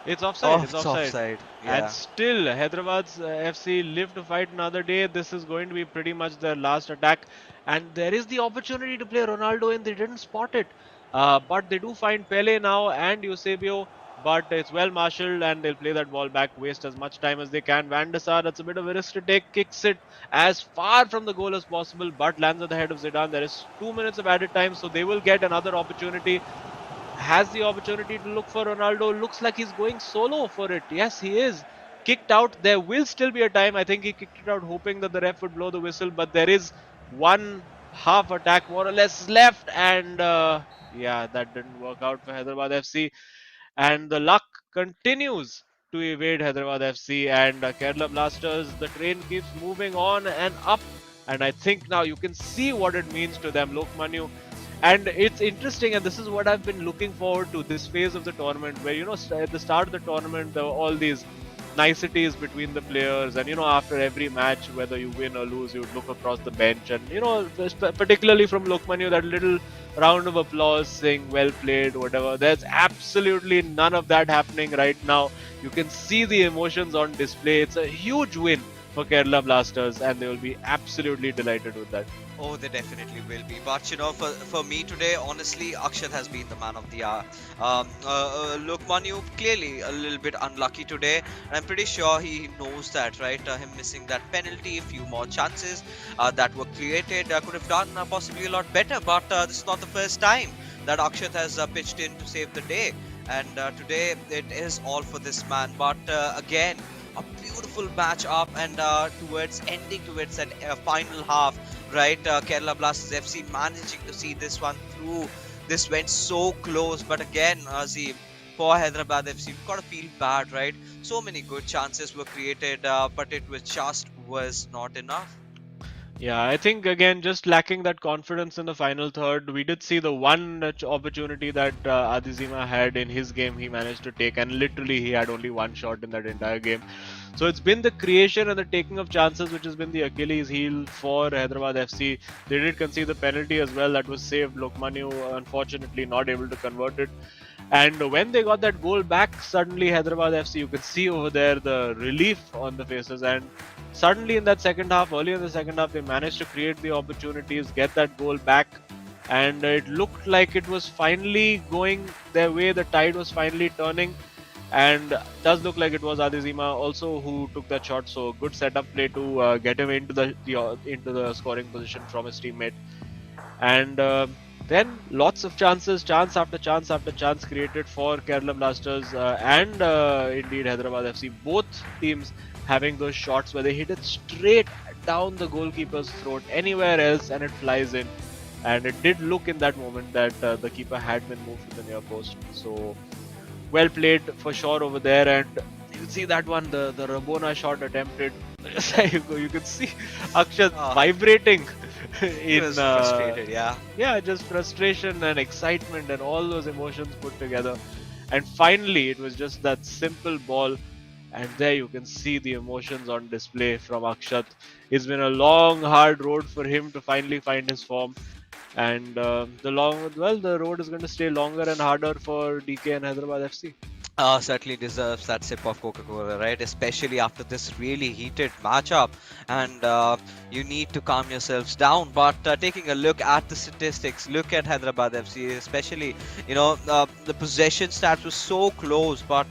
It's offside. It's it's offside. offside. And Yeah. still, Hyderabad's FC live to fight another day. This is going to be pretty much their last attack. And there is the opportunity to play Ronaldo in. They didn't spot it. But they do find Pele now and Eusebio. But it's well marshaled and they'll play that ball back, waste as much time as they can. Van der Sar, that's a bit of a risk to take, kicks it as far from the goal as possible, but lands at the head of Zidane. There is 2 minutes of added time, so they will get another opportunity. Has the opportunity to look for Ronaldo. Looks like he's going solo for it. Yes, he is. Kicked out. There will still be a time. I think he kicked it out hoping that the ref would blow the whistle, but there is one half attack more or less left, and yeah, that didn't work out for Hyderabad FC. And the luck continues to evade Hyderabad FC and Kerala Blasters. The train keeps moving on and up, and I think now you can see what it means to them. Lokmanu. And it's interesting, and this is what I've been looking forward to this phase of the tournament, where at the start of the tournament there were all these niceties between the players, and after every match, whether you win or lose, you would look across the bench, and particularly from Lokmanu, that little round of applause saying well played, whatever. There's absolutely none of that happening right now. You can see the emotions on display. It's a huge win for Kerala Blasters, and they will be absolutely delighted with that. Oh, they definitely will be. But for me today, honestly, Akshat has been the man of the hour. Lokmanu clearly a little bit unlucky today, and I'm pretty sure he knows that, right? Him missing that penalty, a few more chances that were created, could have done possibly a lot better. But this is not the first time that Akshat has pitched in to save the day, and today it is all for this man. But again, a beautiful match up, and towards that final half, right? Kerala Blasters FC managing to see this one through. This went so close, but again, Azim, for Hyderabad FC, you've got to feel bad, right? So many good chances were created, but it was not enough. Yeah, I think again, just lacking that confidence in the final third. We did see the one opportunity that Adizima had in his game, he managed to take, and literally he had only one shot in that entire game. So it's been the creation and the taking of chances which has been the Achilles heel for Hyderabad FC. They did concede the penalty as well, that was saved. Lokmanu unfortunately not able to convert it. And when they got that goal back, suddenly Hyderabad FC, you could see over there the relief on the faces, and suddenly in that second half, early in the second half, they managed to create the opportunities, get that goal back, and it looked like it was finally going their way. The tide was finally turning, and it does look like it was Adizima also who took that shot. So good setup play to get him into the scoring position from his teammate, and then lots of chances, chance after chance after chance created for Kerala Blasters and indeed Hyderabad FC. Both teams having those shots where they hit it straight down the goalkeeper's throat, anywhere else, and it flies in. And it did look in that moment that the keeper had been moved to the near post. So well played for sure over there. And you see that one, the Rabona shot attempted. You can see Akshat vibrating. He was frustrated, yeah. Yeah, just frustration and excitement and all those emotions put together. And finally, it was just that simple ball. And there you can see the emotions on display from Akshat. It's been a long, hard road for him to finally find his form. And the road is going to stay longer and harder for DK and Hyderabad FC. Certainly deserves that sip of Coca-Cola, right? Especially after this really heated matchup, and you need to calm yourselves down. But taking a look at the statistics, look at Hyderabad FC, especially the possession stats were so close, but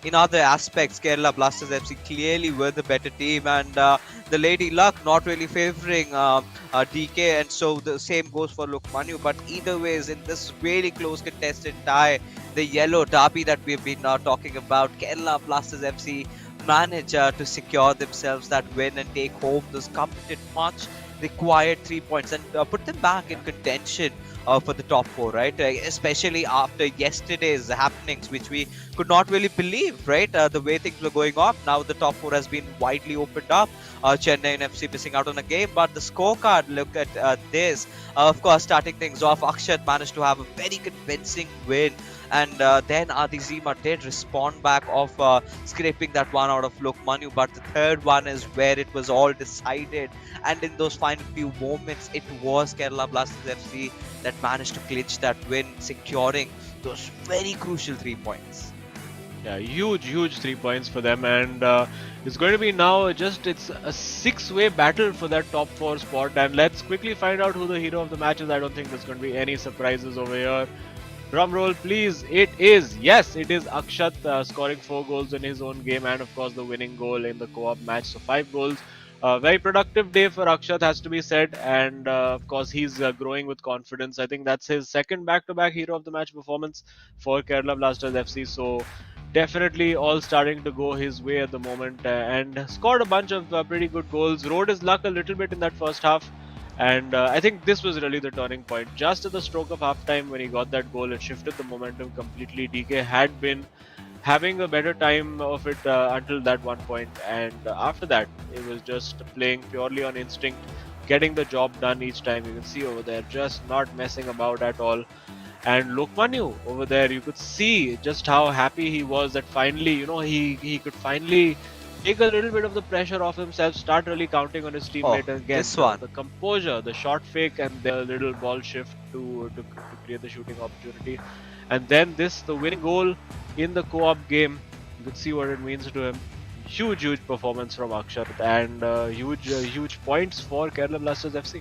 in other aspects, Kerala Blasters FC clearly were the better team, and the Lady Luck not really favoring DK, and so the same goes for Lukmanu. But either ways, in this really close contested tie, the yellow derby that we've been talking about, Kerala Blasters FC manage to secure themselves that win and take home those coveted much required 3 points and put them back in contention for the top four, right? Especially after yesterday's happenings, which we could not really believe, right? The way things were going on. Now the top four has been widely opened up. Chennai and FC missing out on a game, but the scorecard, look at this. Of course, starting things off, Akshat managed to have a very convincing win. And then Adi Zima did respond back of scraping that one out of Lokmanu, but the third one is where it was all decided. And in those final few moments, it was Kerala Blasters FC that managed to clinch that win, securing those very crucial 3 points. Yeah, huge 3 points for them, and it's going to be now it's a 6-way battle for that top 4 spot. And let's quickly find out who the hero of the match is. I don't think there's going to be any surprises over here. Drum roll, please. It is Akshat scoring 4 goals in his own game, and of course the winning goal in the co-op match. So 5 goals. Very productive day for Akshat, has to be said, and of course he's growing with confidence. I think that's his second back-to-back hero of the match performance for Kerala Blasters FC. So definitely all starting to go his way at the moment, and scored a bunch of pretty good goals. Rode his luck a little bit in that first half. And I think this was really the turning point. Just at the stroke of halftime, when he got that goal, it shifted the momentum completely. DK had been having a better time of it until that one point, and after that, it was just playing purely on instinct, getting the job done each time. You can see over there, just not messing about at all. And Lokmanu over there, you could see just how happy he was that finally, he could finally take a little bit of the pressure off himself, start really counting on his teammate again. This one. The composure, the short fake, and the little ball shift to create the shooting opportunity. And then the winning goal in the co-op game. You could see what it means to him. Huge performance from Akshat, and huge points for Kerala Blasters FC.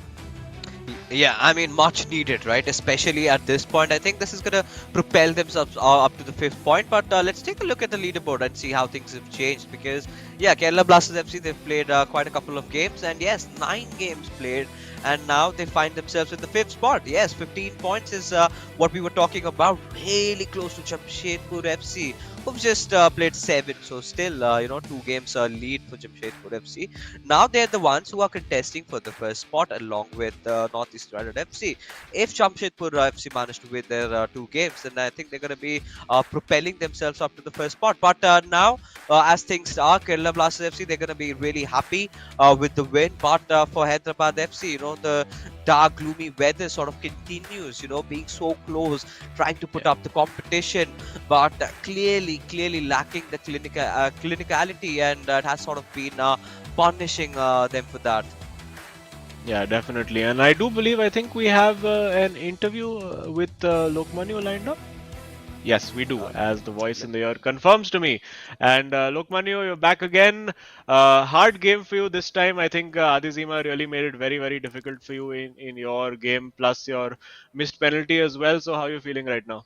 Yeah, I mean, much needed, right? Especially at this point. I think this is going to propel themselves up to the 5th point. But let's take a look at the leaderboard and see how things have changed. Because, yeah, Kerala Blasters FC, they've played quite a couple of games. And yes, 9 games played. And now they find themselves in the 5th spot. Yes, 15 points is what we were talking about. Really close to Jamshedpur FC, who've just played 7. So still, 2 games lead for Jamshedpur FC. Now they're the ones who are contesting for the first spot along with Northeast United FC. If Jamshedpur FC manage to win their 2 games, then I think they're going to be propelling themselves up to the first spot. But now, as things are, Kerala Blasters FC, they're going to be really happy with the win. But for Hyderabad FC, the dark, gloomy weather sort of continues, being so close, trying to put up the competition, but clearly lacking the clinicality, and it has sort of been punishing them for that. Yeah, definitely. And I think we have an interview with Lokmanu lined up. Yes, we do, as the voice in the ear confirms to me. And Lokmanu, you're back again. Hard game for you this time. I think Adizima really made it very difficult for you in your game, plus your missed penalty as well. So how are you feeling right now?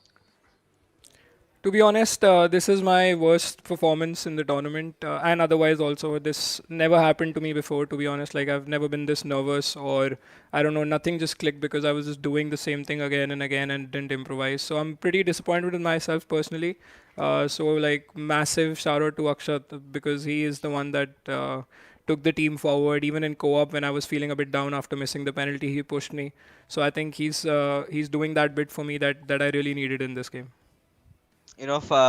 To be honest, this is my worst performance in the tournament, and otherwise also. This never happened to me before, to be honest. Like, I've never been this nervous, or I don't know, nothing just clicked because I was just doing the same thing again and again and didn't improvise. So I'm pretty disappointed with myself personally. So massive shout out to Akshat, because he is the one that took the team forward. Even in co-op, when I was feeling a bit down after missing the penalty, he pushed me. So I think he's doing that bit for me that I really needed in this game.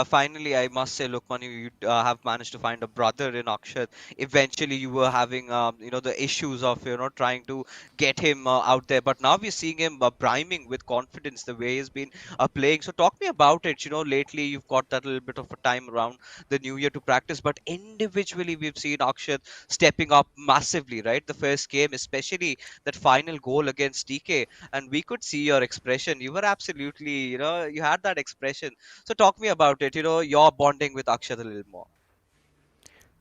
Finally, I must say, Lokman, you have managed to find a brother in Akshat. Eventually, you were having, the issues of, trying to get him out there. But now we're seeing him priming with confidence the way he's been playing. So talk me about it. Lately you've got that little bit of a time around the new year to practice. But individually, we've seen Akshat stepping up massively, right? The first game, especially that final goal against DK. And we could see your expression. You were absolutely, you had that expression. So talk me about it, your bonding with Akshat a little more.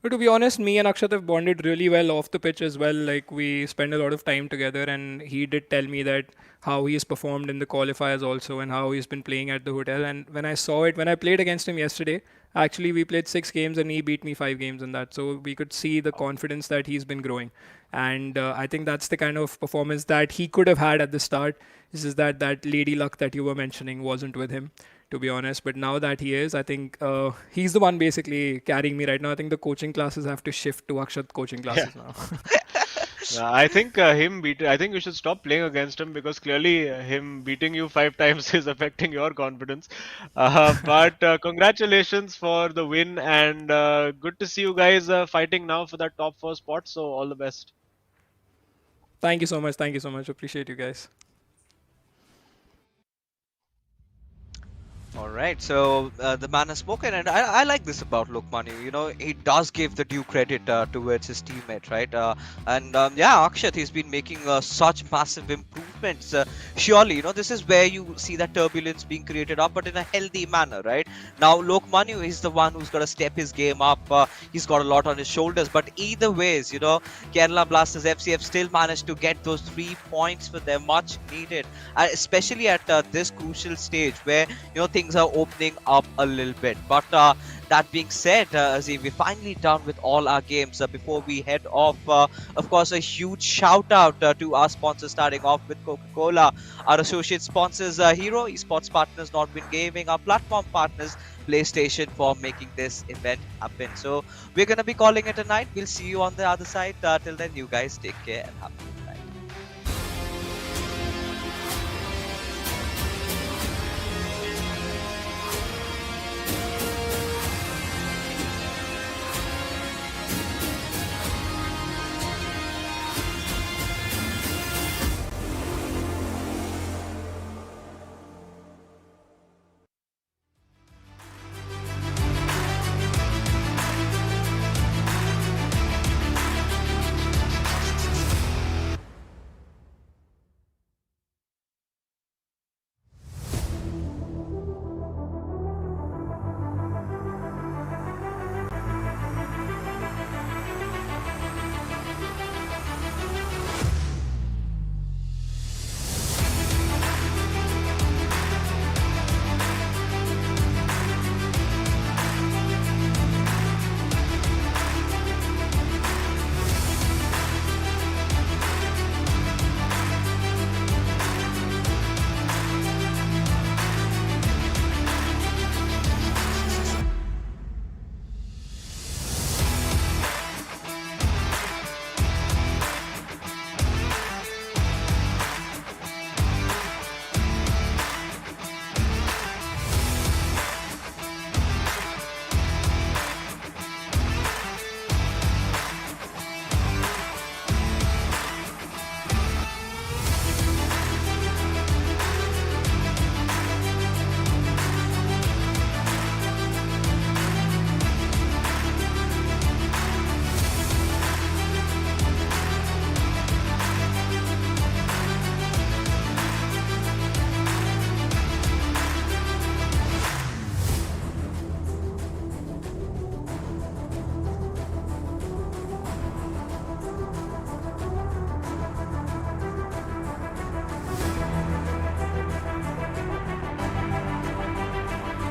But to be honest, me and Akshat have bonded really well off the pitch as well. Like, we spend a lot of time together, and he did tell me that how he's performed in the qualifiers also and how he's been playing at the hotel. And when I saw it, when I played against him yesterday, Actually, we played 6 games and he beat me 5 games in that. So we could see the confidence that he's been growing. And I think that's the kind of performance that he could have had at the start. It's just that that lady luck that you were mentioning wasn't with him, to be honest. But now that he is, I think he's the one basically carrying me right now. I think the coaching classes have to shift to Akshat coaching classes now. I think I think you should stop playing against him because clearly him beating you 5 times is affecting your confidence. But congratulations for the win and good to see you guys fighting now for that top 4 spot. So all the best. Thank you so much. Thank you so much. Appreciate you guys. All right, so the man has spoken, and I like this about Lokmanu. You know, he does give the due credit towards his teammate, right? Yeah, Akshat, he's been making such massive improvements. Surely, you know, this is where you see that turbulence being created up, but in a healthy manner, right? Now, Lokmanu is the one who's got to step his game up. He's got a lot on his shoulders, but either ways, you know, Kerala Blasters FC have still managed to get those 3 points for them, much needed, especially at this crucial stage where, you know, things are opening up a little bit. But that being said, Azim, we're finally done with all our games. Before we head off, of course, a huge shout out to our sponsors, starting off with Coca-Cola, our associate sponsors, Hero, esports partners, Nodwin Gaming, our platform partners, PlayStation, for making this event happen. So we're going to be calling it a night. We'll see you on the other side. Till then, you guys take care and have fun.